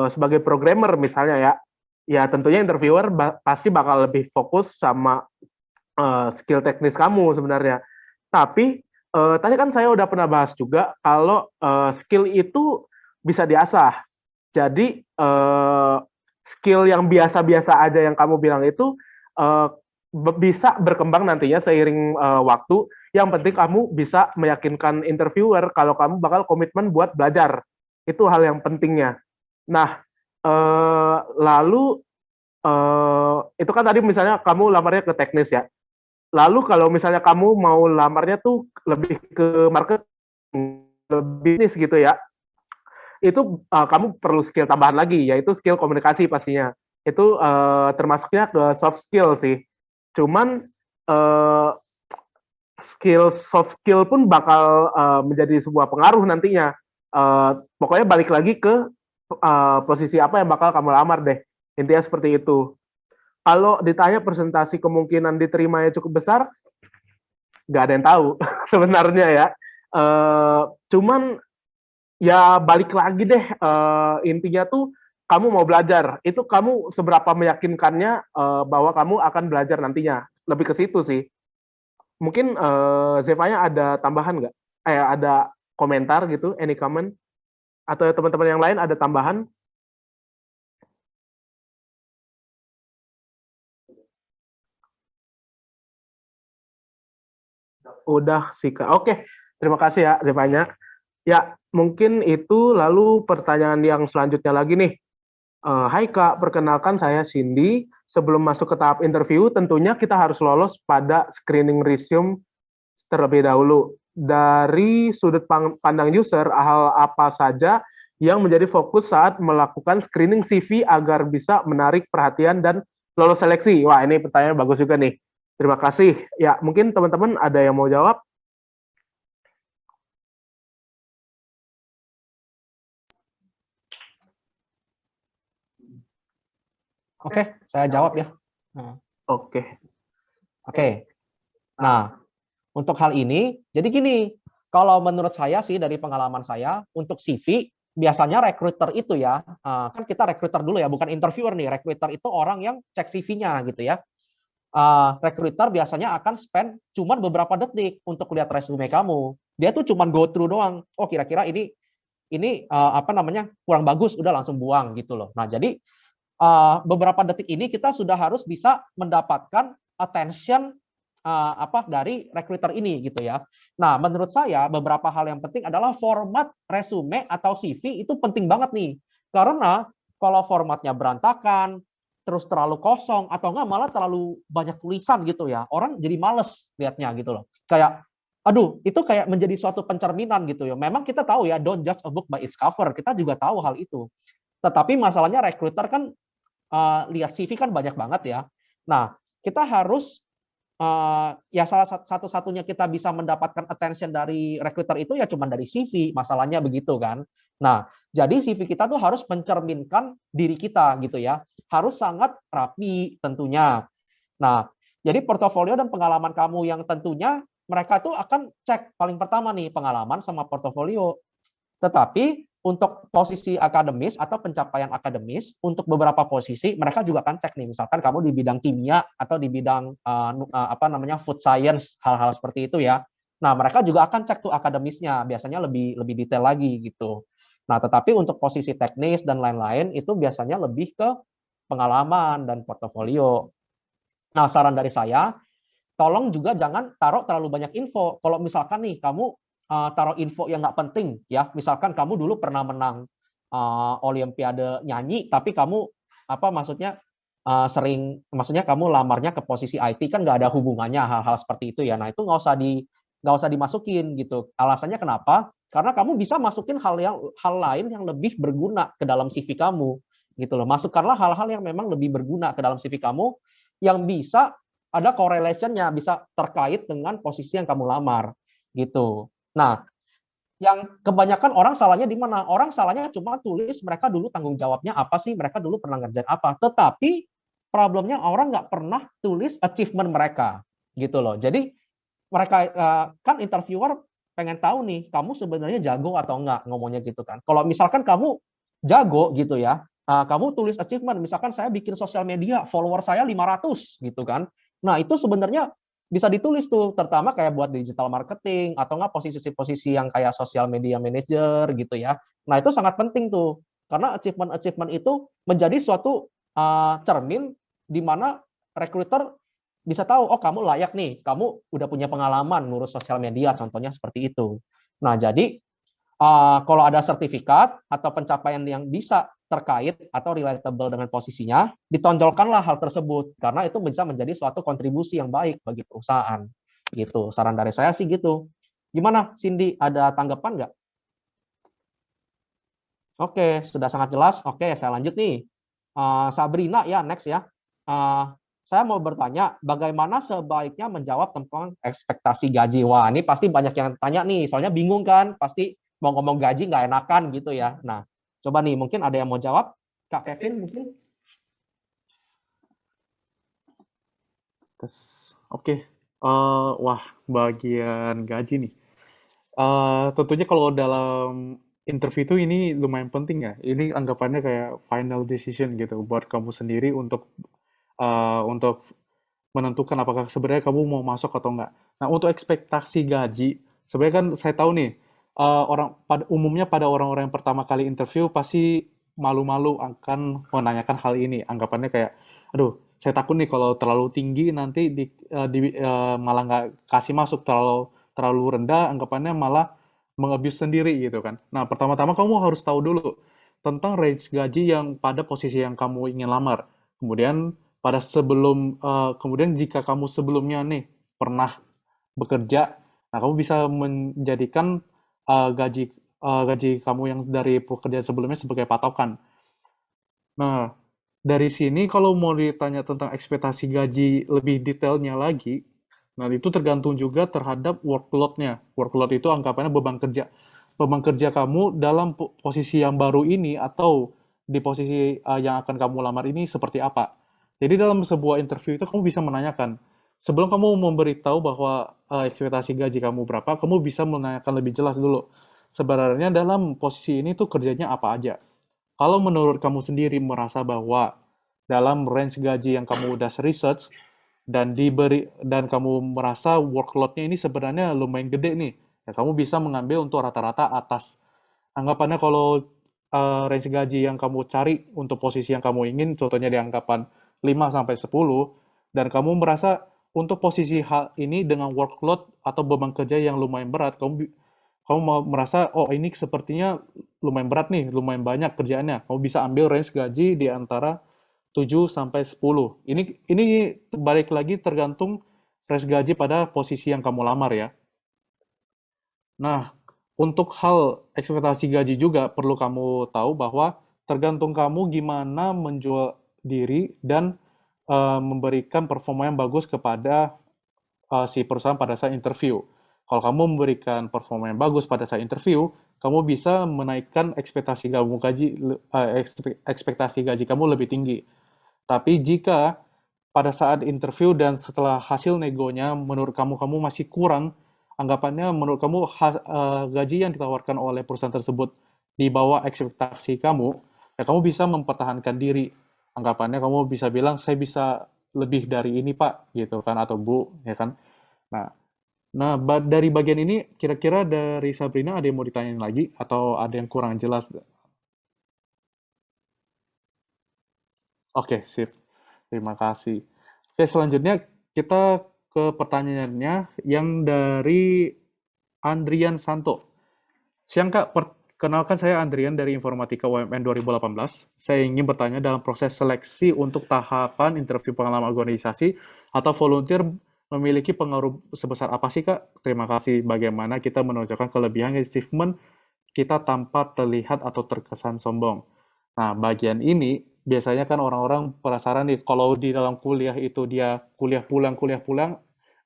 sebagai programmer misalnya ya, ya tentunya interviewer pasti bakal lebih fokus sama skill teknis kamu sebenarnya. Tapi tadi kan saya udah pernah bahas juga kalau skill itu bisa diasah. Jadi skill yang biasa-biasa aja yang kamu bilang itu bisa berkembang nantinya seiring waktu. Yang penting kamu bisa meyakinkan interviewer kalau kamu bakal komitmen buat belajar. Itu hal yang pentingnya. Nah, lalu itu kan tadi misalnya kamu lamarnya ke teknis ya. Lalu kalau misalnya kamu mau lamarnya tuh lebih ke marketing, lebih bisnis gitu ya, itu kamu perlu skill tambahan lagi, yaitu skill komunikasi pastinya. Itu termasuknya ke soft skill sih. Cuman soft skill pun bakal menjadi sebuah pengaruh nantinya. Pokoknya balik lagi ke posisi apa yang bakal kamu lamar deh. Intinya seperti itu. Kalau ditanya presentasi kemungkinan diterimanya cukup besar, nggak ada yang tahu sebenarnya ya. Cuman ya balik lagi deh, intinya tuh kamu mau belajar. Itu kamu seberapa meyakinkannya bahwa kamu akan belajar nantinya. Lebih ke situ sih. Mungkin Zevanya ada tambahan nggak? Ada komentar gitu, any comment? Atau teman-teman yang lain ada tambahan? Udah sih Kak. Oke, terima kasih ya Zevanya. Ya, mungkin itu. Lalu pertanyaan yang selanjutnya lagi nih. Hai Kak, perkenalkan saya Cindy. Sebelum masuk ke tahap interview, tentunya kita harus lolos pada screening resume terlebih dahulu. Dari sudut pandang user, hal apa saja yang menjadi fokus saat melakukan screening CV agar bisa menarik perhatian dan lolos seleksi? Wah, ini pertanyaan bagus juga nih. Terima kasih. Ya, mungkin teman-teman ada yang mau jawab? Oke, saya jawab ya. Oke. Nah, untuk hal ini, jadi gini, kalau menurut saya sih dari pengalaman saya, untuk CV, biasanya recruiter itu ya, kan kita recruiter dulu ya, bukan interviewer nih, recruiter itu orang yang cek CV-nya gitu ya. Recruiter biasanya akan spend cuman beberapa detik untuk lihat resume kamu. Dia tuh cuman go through doang. Oh, kira-kira ini apa namanya, kurang bagus, udah langsung buang gitu loh. Nah, jadi beberapa detik ini kita sudah harus bisa mendapatkan attention dari recruiter ini gitu ya. Nah, menurut saya beberapa hal yang penting adalah format resume atau CV itu penting banget nih. Karena kalau formatnya berantakan, terus terlalu kosong atau enggak malah terlalu banyak tulisan gitu ya, orang jadi males lihatnya gitu loh. Kayak aduh, itu kayak menjadi suatu pencerminan gitu ya. Memang kita tahu ya, don't judge a book by its cover. Kita juga tahu hal itu. Tetapi masalahnya recruiter kan lihat CV kan banyak banget ya. Nah, kita harus ya salah satu-satunya kita bisa mendapatkan attention dari recruiter itu ya cuma dari CV, masalahnya begitu kan. Nah, jadi CV kita tuh harus mencerminkan diri kita gitu ya. harus sangat rapi tentunya. Nah, jadi portofolio dan pengalaman kamu yang tentunya mereka tuh akan cek paling pertama nih pengalaman sama portofolio. Tetapi untuk posisi akademis atau pencapaian akademis, untuk beberapa posisi mereka juga akan cek nih, misalkan kamu di bidang kimia atau di bidang food science, hal-hal seperti itu ya. Nah, mereka juga akan cek tuh akademisnya, biasanya lebih detail lagi gitu. Nah, tetapi untuk posisi teknis dan lain-lain itu biasanya lebih ke pengalaman dan portofolio. Nah, saran dari saya, tolong juga jangan taruh terlalu banyak info. Kalau misalkan nih kamu taruh info yang nggak penting, ya, misalkan kamu dulu pernah menang Olimpiade nyanyi, tapi kamu maksudnya kamu lamarnya ke posisi IT kan nggak ada hubungannya hal-hal seperti itu ya. Nah itu nggak usah dimasukin gitu. Alasannya kenapa? Karena kamu bisa masukin hal lain yang lebih berguna ke dalam CV kamu gitu loh. Masukkanlah hal-hal yang memang lebih berguna ke dalam CV kamu yang bisa ada correlation-nya, bisa terkait dengan posisi yang kamu lamar gitu. Nah, yang kebanyakan orang salahnya di mana? Orang salahnya cuma tulis mereka dulu tanggung jawabnya apa sih, mereka dulu pernah ngerjain apa. Tetapi problemnya orang nggak pernah tulis achievement mereka gitu loh. Jadi mereka kan interviewer pengen tahu nih kamu sebenarnya jago atau enggak ngomongnya gitu kan. Kalau misalkan kamu jago gitu ya, kamu tulis achievement, misalkan saya bikin sosial media, follower saya 500 gitu kan. Nah, itu sebenarnya bisa ditulis tuh, terutama kayak buat digital marketing atau enggak posisi-posisi yang kayak sosial media manager gitu ya. Nah, itu sangat penting tuh. Karena achievement itu menjadi suatu cermin di mana recruiter bisa tahu, oh kamu layak nih, kamu udah punya pengalaman ngurus sosial media, contohnya seperti itu. Nah, jadi kalau ada sertifikat atau pencapaian yang bisa terkait atau relatable dengan posisinya, ditonjolkanlah hal tersebut, karena itu bisa menjadi suatu kontribusi yang baik bagi perusahaan. Gitu. Saran dari saya sih gitu. Gimana, Cindy? Ada tanggapan nggak? Oke, sudah sangat jelas. Oke, saya lanjut nih. Sabrina ya, next ya. Saya mau bertanya, bagaimana sebaiknya menjawab tentang ekspektasi gaji? Wah, ini pasti banyak yang tanya nih, soalnya bingung kan, pasti mau ngomong gaji nggak enakan gitu ya. Nah, coba nih, mungkin ada yang mau jawab? Kak Kevin mungkin? Oke. Wah, bagian gaji nih. Tentunya kalau dalam interview itu ini lumayan penting ya. Ini anggapannya kayak final decision gitu buat kamu sendiri untuk menentukan apakah sebenarnya kamu mau masuk atau enggak. Nah, untuk ekspektasi gaji, sebenarnya kan saya tahu nih, umumnya pada orang-orang yang pertama kali interview pasti malu-malu akan menanyakan hal ini. Anggapannya kayak, aduh, saya takut nih kalau terlalu tinggi nanti malah nggak kasih masuk, terlalu rendah, anggapannya malah mengabuse sendiri gitu kan. Nah, pertama-tama kamu harus tahu dulu tentang range gaji yang pada posisi yang kamu ingin lamar. Kemudian jika kamu sebelumnya nih pernah bekerja, nah kamu bisa menjadikan gaji kamu yang dari pekerjaan sebelumnya sebagai patokan. Nah, dari sini kalau mau ditanya tentang ekspektasi gaji lebih detailnya lagi, nah itu tergantung juga terhadap workload-nya. Workload itu anggapannya beban kerja. Beban kerja kamu dalam posisi yang baru ini atau di posisi yang akan kamu lamar ini seperti apa. Jadi dalam sebuah interview itu kamu bisa menanyakan, sebelum kamu memberitahu bahwa ekspektasi gaji kamu berapa, kamu bisa menanyakan lebih jelas dulu. Sebenarnya dalam posisi ini tuh kerjanya apa aja. Kalau menurut kamu sendiri merasa bahwa dalam range gaji yang kamu udah research dan kamu merasa workload-nya ini sebenarnya lumayan gede nih, ya kamu bisa mengambil untuk rata-rata atas. Anggapannya kalau range gaji yang kamu cari untuk posisi yang kamu ingin, contohnya di anggapan 5 sampai 10, dan kamu merasa untuk posisi hal ini dengan workload atau beban kerja yang lumayan berat, kamu mau merasa, oh ini sepertinya lumayan berat nih, lumayan banyak kerjaannya. Kamu bisa ambil range gaji di antara 7 sampai 10. Ini balik lagi tergantung range gaji pada posisi yang kamu lamar ya. Nah, untuk hal ekspektasi gaji juga perlu kamu tahu bahwa tergantung kamu gimana menjual diri dan memberikan performa yang bagus kepada si perusahaan pada saat interview. Kalau kamu memberikan performa yang bagus pada saat interview, kamu bisa menaikkan ekspektasi gaji kamu lebih tinggi. Tapi jika pada saat interview dan setelah hasil negonya menurut kamu masih kurang, anggapannya menurut kamu gaji yang ditawarkan oleh perusahaan tersebut di bawah ekspektasi kamu, ya kamu bisa mempertahankan diri. Anggapannya kamu bisa bilang saya bisa lebih dari ini Pak, gitu kan, atau Bu, ya kan. Nah, dari bagian ini kira-kira dari Sabrina ada yang mau ditanyain lagi atau ada yang kurang jelas? Oke, sip. Terima kasih. Oke, selanjutnya kita ke pertanyaannya yang dari Andrian Santo. Siang Kak, perkenalkan saya Andrian dari Informatika UMN 2018. Saya ingin bertanya dalam proses seleksi untuk tahapan interview pengalaman organisasi atau volunteer memiliki pengaruh sebesar apa sih Kak? Terima kasih. Bagaimana kita menunjukkan kelebihan achievement kita tanpa terlihat atau terkesan sombong. Nah, bagian ini biasanya kan orang-orang penasaran nih, kalau di dalam kuliah itu dia kuliah pulang,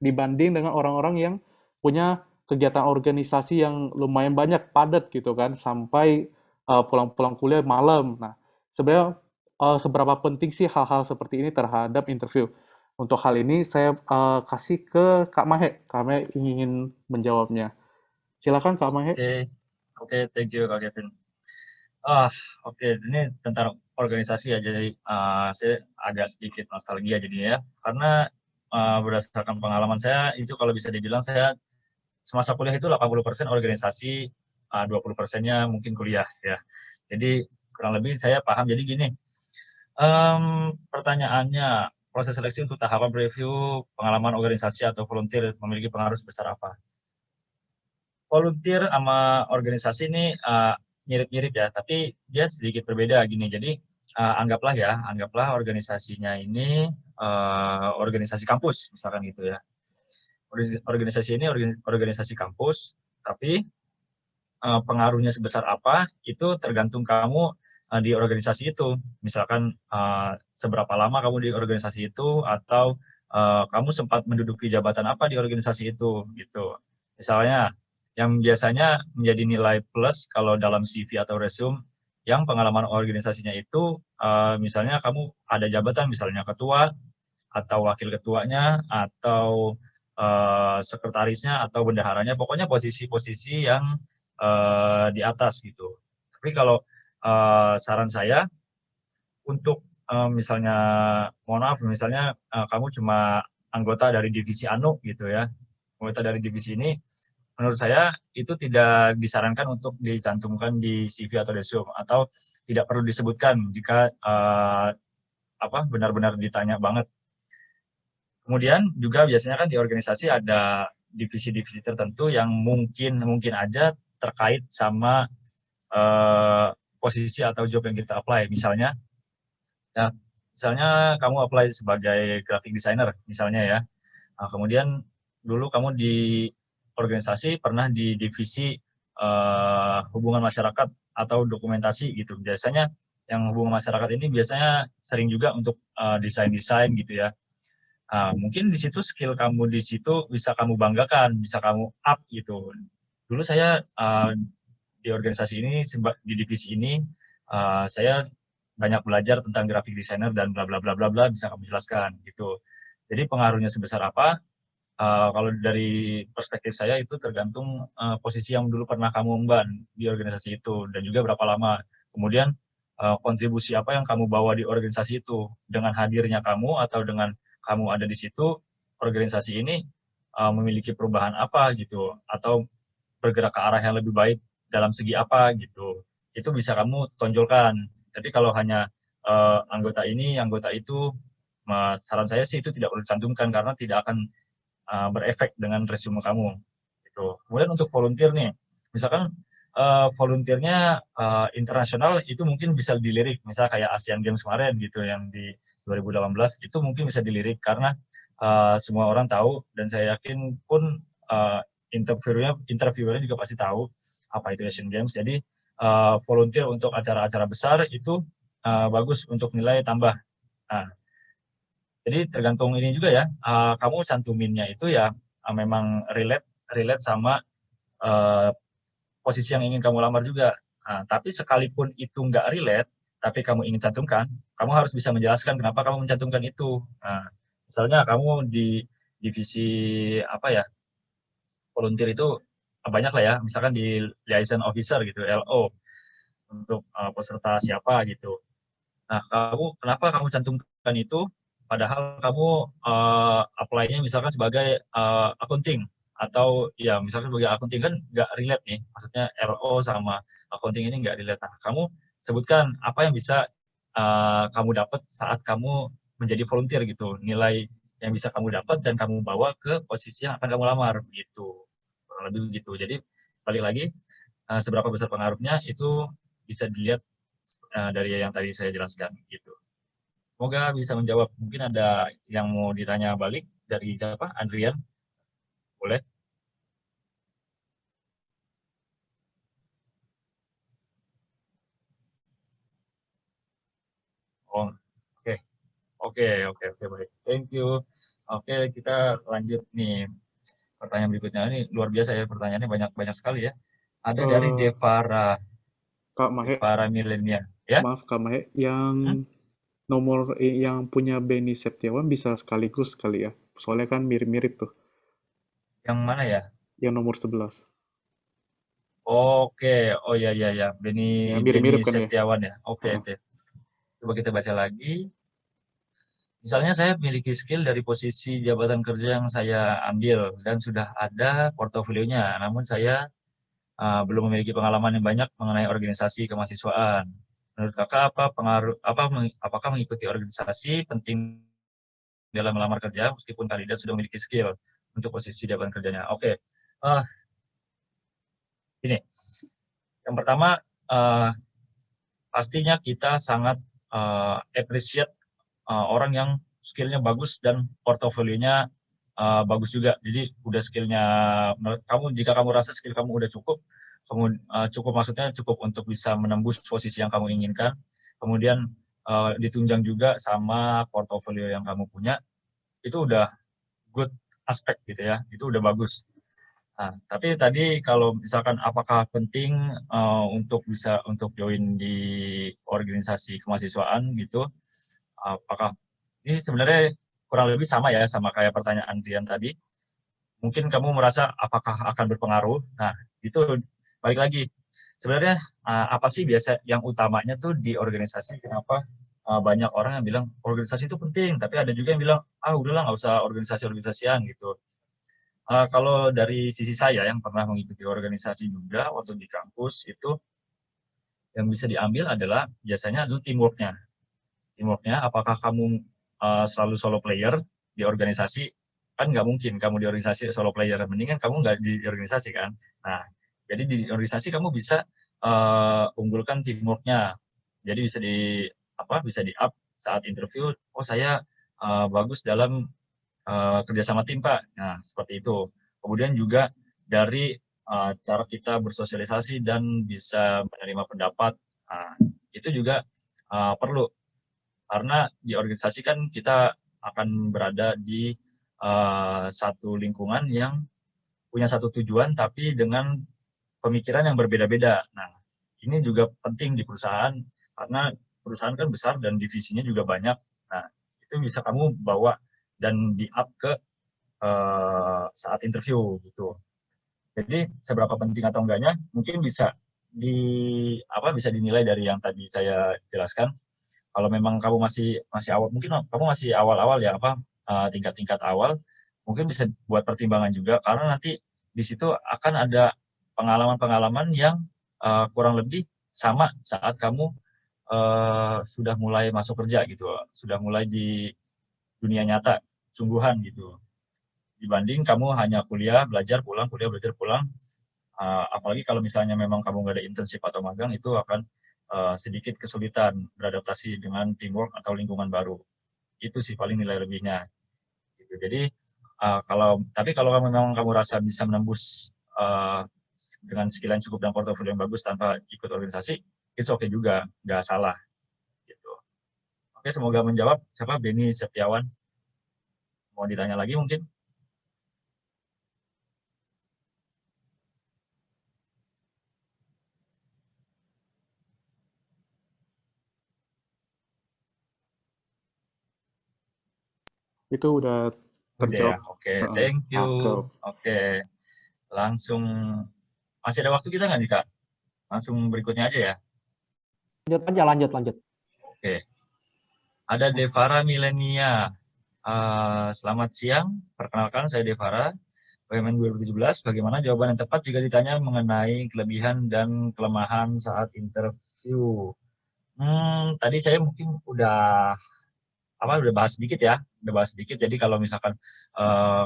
dibanding dengan orang-orang yang punya kegiatan organisasi yang lumayan banyak, padat gitu kan, sampai pulang-pulang kuliah malam. Nah, sebenarnya seberapa penting sih hal-hal seperti ini terhadap interview? Untuk hal ini saya kasih ke Kak Mahe. Kak Mahe ingin menjawabnya. Silakan Kak Mahe. Oke, thank you Kak Kevin. Oke, ini tentang organisasi ya, jadi saya agak sedikit nostalgia jadinya ya, karena berdasarkan pengalaman saya itu kalau bisa dibilang saya semasa kuliah itu 80% organisasi, 20%-nya mungkin kuliah ya. Jadi kurang lebih saya paham. Jadi gini, pertanyaannya, proses seleksi untuk tahapan review pengalaman organisasi atau volunteer memiliki pengaruh sebesar apa? Volunteer sama organisasi ini mirip-mirip ya, tapi dia sedikit berbeda gini. Jadi anggaplah organisasinya ini organisasi kampus misalkan gitu ya. Organisasi ini organisasi kampus, tapi pengaruhnya sebesar apa itu tergantung kamu di organisasi itu. Misalkan seberapa lama kamu di organisasi itu, atau kamu sempat menduduki jabatan apa di organisasi itu gitu. Misalnya yang biasanya menjadi nilai plus kalau dalam CV atau resume yang pengalaman organisasinya itu misalnya kamu ada jabatan misalnya ketua atau wakil ketuanya atau sekretarisnya atau bendaharanya, pokoknya posisi-posisi yang di atas gitu. Tapi kalau saran saya untuk misalnya, mohon maaf, misalnya kamu cuma anggota dari divisi anu gitu ya, anggota dari divisi ini, menurut saya itu tidak disarankan untuk dicantumkan di CV atau resume, atau tidak perlu disebutkan jika benar-benar ditanya banget. Kemudian juga biasanya kan di organisasi ada divisi-divisi tertentu yang mungkin aja terkait sama posisi atau job yang kita apply. Misalnya kamu apply sebagai graphic designer misalnya ya. Nah, kemudian dulu kamu di organisasi pernah di divisi hubungan masyarakat atau dokumentasi gitu. Biasanya yang hubungan masyarakat ini biasanya sering juga untuk desain-desain gitu ya. Mungkin di situ skill kamu di situ bisa kamu banggakan, bisa kamu up gitu. Dulu saya di organisasi ini, di divisi ini, saya banyak belajar tentang graphic designer dan bla bla bla bla bla, bisa kamu jelaskan gitu. Jadi pengaruhnya sebesar apa? Kalau dari perspektif saya itu tergantung posisi yang dulu pernah kamu emban di organisasi itu dan juga berapa lama. Kemudian kontribusi apa yang kamu bawa di organisasi itu. Dengan hadirnya kamu atau dengan kamu ada di situ, organisasi ini memiliki perubahan apa gitu, atau bergerak ke arah yang lebih baik dalam segi apa gitu. Itu bisa kamu tonjolkan. Tapi kalau hanya anggota ini, anggota itu, saran saya sih itu tidak perlu dicantumkan karena tidak akan berefek dengan resume kamu. Gitu. Kemudian untuk volunteer nih, misalkan volunteernya internasional, itu mungkin bisa dilirik, misal kayak Asian Games kemarin gitu yang di 2018, itu mungkin bisa dilirik karena semua orang tahu, dan saya yakin pun interviewernya juga pasti tahu apa itu Asian Games. Jadi volunteer untuk acara-acara besar itu bagus untuk nilai tambah. Nah, jadi tergantung ini juga ya, kamu cantuminnya itu ya memang relate sama posisi yang ingin kamu lamar juga. Nah, tapi sekalipun itu nggak relate, tapi kamu ingin cantumkan, kamu harus bisa menjelaskan kenapa kamu mencantumkan itu. Nah, misalnya kamu di divisi apa ya, volunteer itu banyak lah ya, misalkan di liaison officer gitu, LO, untuk peserta siapa gitu. Nah, kenapa kamu cantumkan itu, padahal kamu apply-nya misalkan sebagai accounting, atau ya misalkan sebagai accounting kan nggak relate nih, maksudnya LO sama accounting ini nggak relate. Nah, kamu sebutkan apa yang bisa kamu dapat saat kamu menjadi volunteer gitu, nilai yang bisa kamu dapat dan kamu bawa ke posisi yang akan kamu lamar gitu, kurang lebih begitu. Jadi balik lagi, seberapa besar pengaruhnya itu bisa dilihat dari yang tadi saya jelaskan gitu. Semoga bisa menjawab. Mungkin ada yang mau ditanya balik dari siapa? Andrian, boleh? Oh, oke, oke, baik. Thank you. Oke, kita lanjut nih. Pertanyaan berikutnya ini luar biasa ya, pertanyaannya banyak sekali ya. Ada dari Eh, Kak Mahe, Devara Milenia, ya? maaf Kak Mahe, yang Hmm? yang punya Beni Septiawan bisa sekaligus kali ya. Soalnya kan mirip-mirip tuh, Yang mana ya? yang nomor 11. Oke, oh ya, Beni Ya, Beni mirip-mirip kan ya. Setiawan ya. Oke, Heeh. oke. Coba kita baca lagi. Misalnya saya memiliki skill dari posisi jabatan kerja yang saya ambil dan sudah ada portofolionya, namun saya belum memiliki pengalaman yang banyak mengenai organisasi kemahasiswaan. Menurut kakak apakah mengikuti organisasi penting dalam melamar kerja meskipun kandidat sudah memiliki skill untuk posisi jabatan kerjanya? Oke, uh, ini yang pertama, uh, pastinya kita sangat appreciate orang yang skillnya bagus dan portofolionya bagus juga. Jadi udah skillnya kamu, jika kamu rasa skill kamu udah cukup, kamu cukup, maksudnya cukup untuk bisa menembus posisi yang kamu inginkan. Kemudian ditunjang juga sama portofolio yang kamu punya, itu udah good aspek gitu ya. Itu udah bagus. Nah, tapi tadi kalau misalkan apakah penting untuk join di organisasi kemahasiswaan gitu, apakah ini sebenarnya kurang lebih sama ya, sama kayak pertanyaan Dian tadi. Mungkin kamu merasa apakah akan berpengaruh. Nah, itu balik lagi. Sebenarnya apa sih biasa yang utamanya tuh di organisasi? Kenapa banyak orang yang bilang organisasi itu penting, tapi ada juga yang bilang udahlah nggak usah organisasi-organisasian gitu. Kalau dari sisi saya yang pernah mengikuti organisasi juga waktu di kampus itu, yang bisa diambil adalah biasanya itu teamwork-nya. Teamwork-nya, apakah kamu selalu solo player di organisasi? Kan nggak mungkin kamu di organisasi solo player, mendingan kamu nggak di organisasi kan. Nah, jadi di organisasi kamu bisa unggulkan teamwork-nya. Jadi bisa di up saat interview. Oh, saya bagus dalam kerjasama tim, Pak. Nah, seperti itu. Kemudian juga dari cara kita bersosialisasi dan bisa menerima pendapat. Nah, itu juga perlu, karena di organisasi kan kita akan berada di satu lingkungan yang punya satu tujuan tapi dengan pemikiran yang berbeda-beda. Nah, ini juga penting di perusahaan karena perusahaan kan besar dan divisinya juga banyak. Nah, itu bisa kamu bawa dan di-up ke saat interview gitu. Jadi seberapa penting atau enggaknya mungkin bisa dinilai dari yang tadi saya jelaskan. Kalau memang kamu masih awal, mungkin kamu masih awal-awal ya, tingkat-tingkat awal, mungkin bisa buat pertimbangan juga karena nanti di situ akan ada pengalaman-pengalaman yang kurang lebih sama saat kamu sudah mulai masuk kerja gitu, sudah mulai di dunia nyata, sungguhan gitu. Dibanding kamu hanya kuliah, belajar, pulang, apalagi kalau misalnya memang kamu nggak ada internship atau magang, itu akan sedikit kesulitan beradaptasi dengan teamwork atau lingkungan baru. Itu sih paling nilai lebihnya. Gitu. Jadi tapi kalau memang kamu rasa bisa menembus dengan skill yang cukup dan portofolio yang bagus tanpa ikut organisasi, it's okay juga, nggak salah. Gitu. Oke, semoga menjawab. Siapa? Beni Setiawan. Mau ditanya lagi mungkin? Itu udah Udah ya. terjawab. Oke, Heeh, thank you. cakep. Oke, langsung masih ada waktu kita nggak nih Kak? Langsung berikutnya aja ya. Lanjut aja, lanjut. Oke, ada Devara Milenia. Selamat siang, perkenalkan saya Devara, WMN 2017. Bagaimana jawaban yang tepat jika ditanya mengenai kelebihan dan kelemahan saat interview? Tadi saya mungkin udah bahas sedikit ya, Jadi kalau misalkan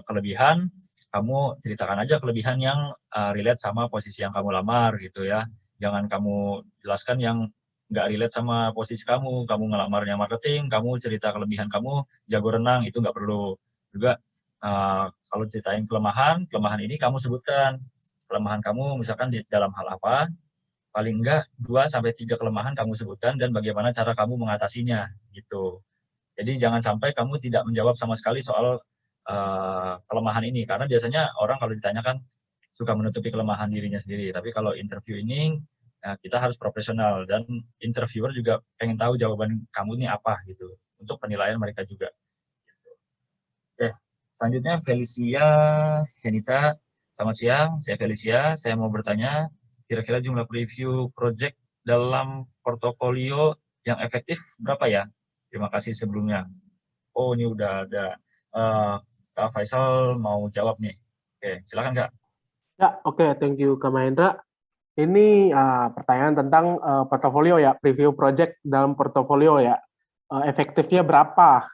kelebihan, kamu ceritakan aja kelebihan yang relate sama posisi yang kamu lamar gitu ya. Jangan kamu jelaskan yang nggak relate sama posisi kamu. Kamu ngelamarnya marketing, kamu cerita kelebihan kamu jago renang, itu nggak perlu. Juga kalau ceritain kelemahan ini kamu sebutkan kelemahan kamu misalkan di dalam hal apa. Paling enggak 2-3 kelemahan kamu sebutkan dan bagaimana cara kamu mengatasinya gitu. Jadi jangan sampai kamu tidak menjawab sama sekali soal kelemahan ini, karena biasanya orang kalau ditanyakan suka menutupi kelemahan dirinya sendiri. Tapi kalau interview ini kita harus profesional dan interviewer juga pengen tahu jawaban kamu ini apa gitu untuk penilaian mereka juga. Oke, selanjutnya Felicia Henita. Selamat siang, saya Felicia. Saya mau bertanya, kira-kira jumlah preview project dalam portofolio yang efektif berapa ya? Terima kasih sebelumnya. Oh, ini udah ada. Kak Faisal mau jawab nih. Oke, silakan Kak. Ya, oke, thank you Kak Mahendra. Ini pertanyaan tentang portofolio ya, preview project dalam portofolio ya. Efektifnya berapa?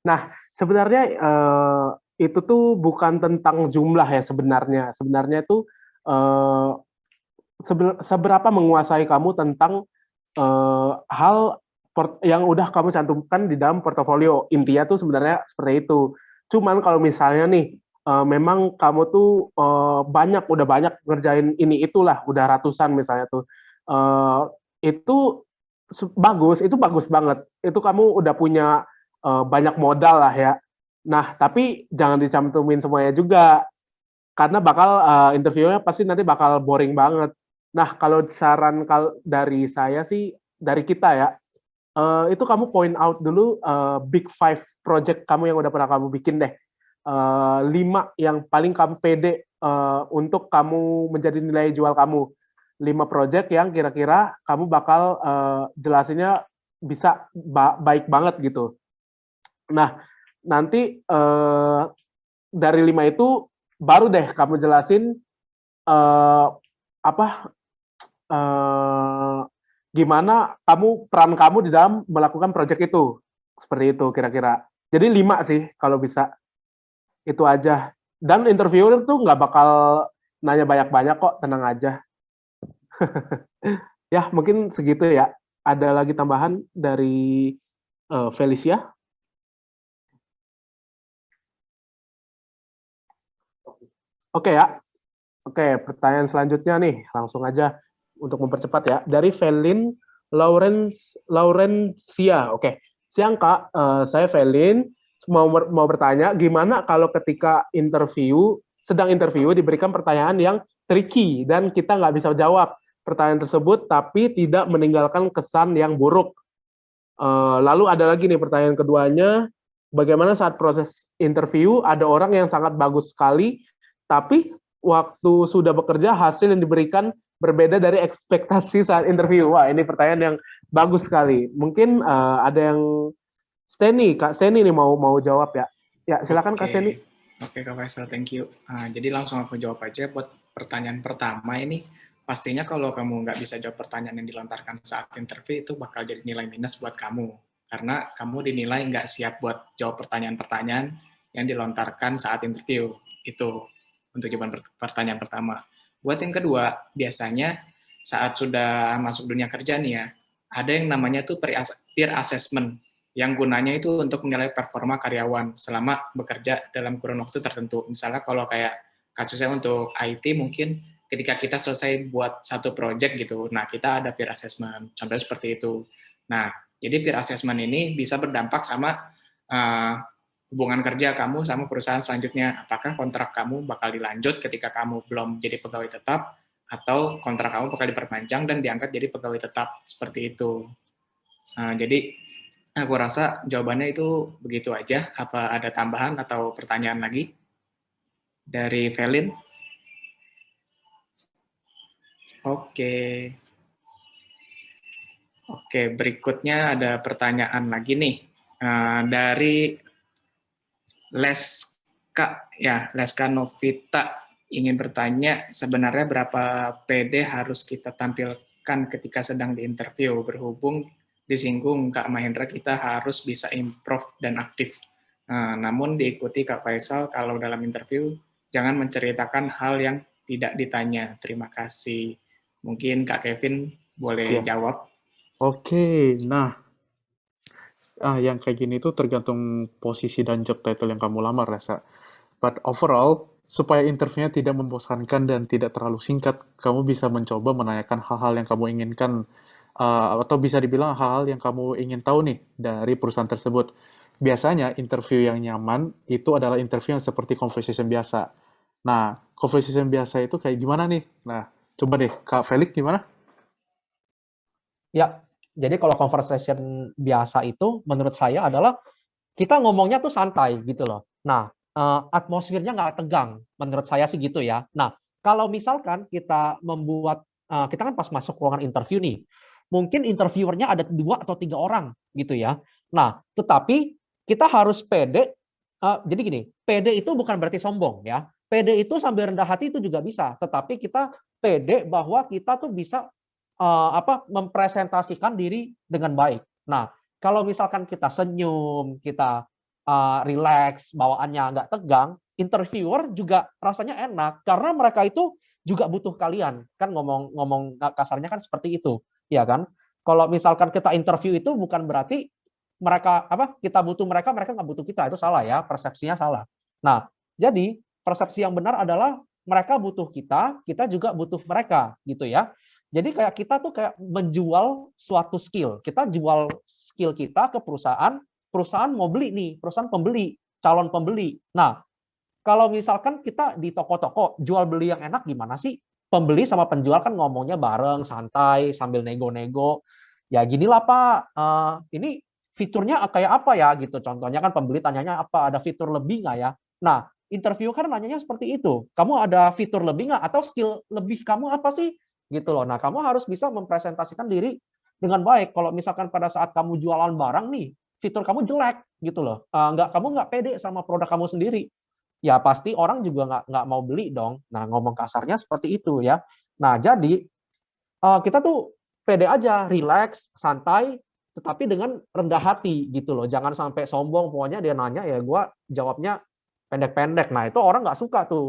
Nah, sebenarnya itu tuh bukan tentang jumlah ya sebenarnya. Sebenarnya itu seberapa menguasai kamu tentang hal yang udah kamu cantumkan di dalam portofolio. Intinya tuh sebenarnya seperti itu. Cuman kalau misalnya nih, memang kamu tuh udah banyak ngerjain ini itulah, udah ratusan misalnya tuh, itu itu bagus banget. Itu kamu udah punya banyak modal lah ya. Nah, tapi jangan dicantumin semuanya juga, karena bakal interviewnya pasti nanti bakal boring banget. Nah, kalau saran dari saya sih, dari kita ya, itu kamu point out dulu big five project kamu yang udah pernah kamu bikin deh. 5 yang paling kamu pede untuk kamu menjadi nilai jual kamu. 5 project yang kira-kira kamu bakal jelasinnya bisa baik banget gitu. Nah, nanti dari 5 itu baru deh kamu jelasin gimana peran kamu di dalam melakukan project itu. Seperti itu kira-kira. Jadi 5 sih kalau bisa. Itu aja. Dan interviewer tuh nggak bakal nanya banyak-banyak kok, tenang aja. Ya, mungkin segitu ya. Ada lagi tambahan dari Felicia? Oke ya. Oke, pertanyaan selanjutnya nih, langsung aja untuk mempercepat ya. Dari Velin Laurencia. Oke, siang Kak, saya Velin. Mau bertanya, gimana kalau ketika sedang interview diberikan pertanyaan yang tricky dan kita nggak bisa jawab pertanyaan tersebut, tapi tidak meninggalkan kesan yang buruk. Lalu ada lagi nih pertanyaan keduanya, bagaimana saat proses interview ada orang yang sangat bagus sekali, tapi waktu sudah bekerja hasil yang diberikan berbeda dari ekspektasi saat interview. Wah, ini pertanyaan yang bagus sekali. Mungkin ada yang Kak Steny nih mau jawab ya. Ya, silakan Kak Steny. Oke, Kak Faisal, thank you. Jadi langsung aku jawab aja buat pertanyaan pertama ini. Pastinya kalau kamu nggak bisa jawab pertanyaan yang dilontarkan saat interview, itu bakal jadi nilai minus buat kamu. Karena kamu dinilai nggak siap buat jawab pertanyaan-pertanyaan yang dilontarkan saat interview. Itu untuk jawaban pertanyaan pertama. Buat yang kedua, biasanya saat sudah masuk dunia kerja nih ya, ada yang namanya tuh peer assessment, yang gunanya itu untuk menilai performa karyawan selama bekerja dalam kurun waktu tertentu. Misalnya kalau kayak kasusnya untuk IT, mungkin ketika kita selesai buat satu project gitu, nah kita ada peer assessment, contohnya seperti itu. Nah, jadi peer assessment ini bisa berdampak sama hubungan kerja kamu sama perusahaan selanjutnya. Apakah kontrak kamu bakal dilanjut ketika kamu belum jadi pegawai tetap, atau kontrak kamu bakal diperpanjang dan diangkat jadi pegawai tetap, seperti itu. Jadi Aku rasa jawabannya itu begitu aja. Apa ada tambahan atau pertanyaan lagi dari Velin? Oke. Oke, berikutnya ada pertanyaan lagi nih. Dari Leska Novita ingin bertanya, sebenarnya berapa PD harus kita tampilkan ketika sedang diinterview? Berhubung disinggung Kak Mahendra kita harus bisa improve dan aktif. Namun diikuti Kak Faisal, kalau dalam interview jangan menceritakan hal yang tidak ditanya. Terima kasih. Mungkin Kak Kevin boleh jawab. Oke, nah yang kayak gini tuh tergantung posisi dan job title yang kamu lamar, Resa. But overall, supaya interviewnya tidak membosankan dan tidak terlalu singkat, kamu bisa mencoba menanyakan hal-hal yang kamu inginkan, atau bisa dibilang hal-hal yang kamu ingin tahu nih dari perusahaan tersebut. Biasanya interview yang nyaman itu adalah interview yang seperti conversation biasa. Nah, conversation biasa itu kayak gimana nih? Nah, coba deh, Kak Felix gimana? Ya, jadi kalau conversation biasa itu menurut saya adalah kita ngomongnya tuh santai gitu loh. Nah, atmosfernya nggak tegang, menurut saya sih gitu ya. Nah, kalau misalkan kita membuat, kita kan pas masuk ruangan interview nih, mungkin interviewernya ada 2 atau 3 orang gitu ya. Nah, tetapi kita harus pede, jadi gini, pede itu bukan berarti sombong ya. Pede itu sambil rendah hati itu juga bisa, tetapi kita pede bahwa kita tuh bisa mempresentasikan diri dengan baik. Nah, kalau misalkan kita senyum, kita rileks, bawaannya nggak tegang, interviewer juga rasanya enak karena mereka itu juga butuh kalian. Kan ngomong kasarnya kan seperti itu, ya kan? Kalau misalkan kita interview itu bukan berarti mereka kita butuh mereka, mereka nggak butuh kita, itu salah ya, persepsinya salah. Nah, jadi persepsi yang benar adalah mereka butuh kita juga butuh mereka, gitu ya. Jadi kayak kita tuh kayak menjual suatu skill. Kita jual skill kita ke perusahaan, perusahaan mau beli nih, perusahaan pembeli, calon pembeli. Nah, kalau misalkan kita di toko-toko jual beli yang enak gimana sih? Pembeli sama penjual kan ngomongnya bareng, santai, sambil nego-nego. Ya ginilah Pak, ini fiturnya kayak apa ya gitu. Contohnya kan pembeli tanyanya apa, ada fitur lebih nggak ya? Nah, interview kan nanyanya seperti itu. Kamu ada fitur lebih nggak? Atau skill lebih kamu apa sih? Gitu loh. Nah, kamu harus bisa mempresentasikan diri dengan baik. Kalau misalkan pada saat kamu jualan barang nih, fitur kamu jelek gitu loh. Kamu nggak pede sama produk kamu sendiri. Ya pasti orang juga nggak mau beli dong. Nah, ngomong kasarnya seperti itu ya. Nah, jadi kita tuh pede aja, relax, santai, tetapi dengan rendah hati gitu loh. Jangan sampai sombong. Pokoknya dia nanya ya gue jawabnya pendek-pendek. Nah, itu orang nggak suka tuh.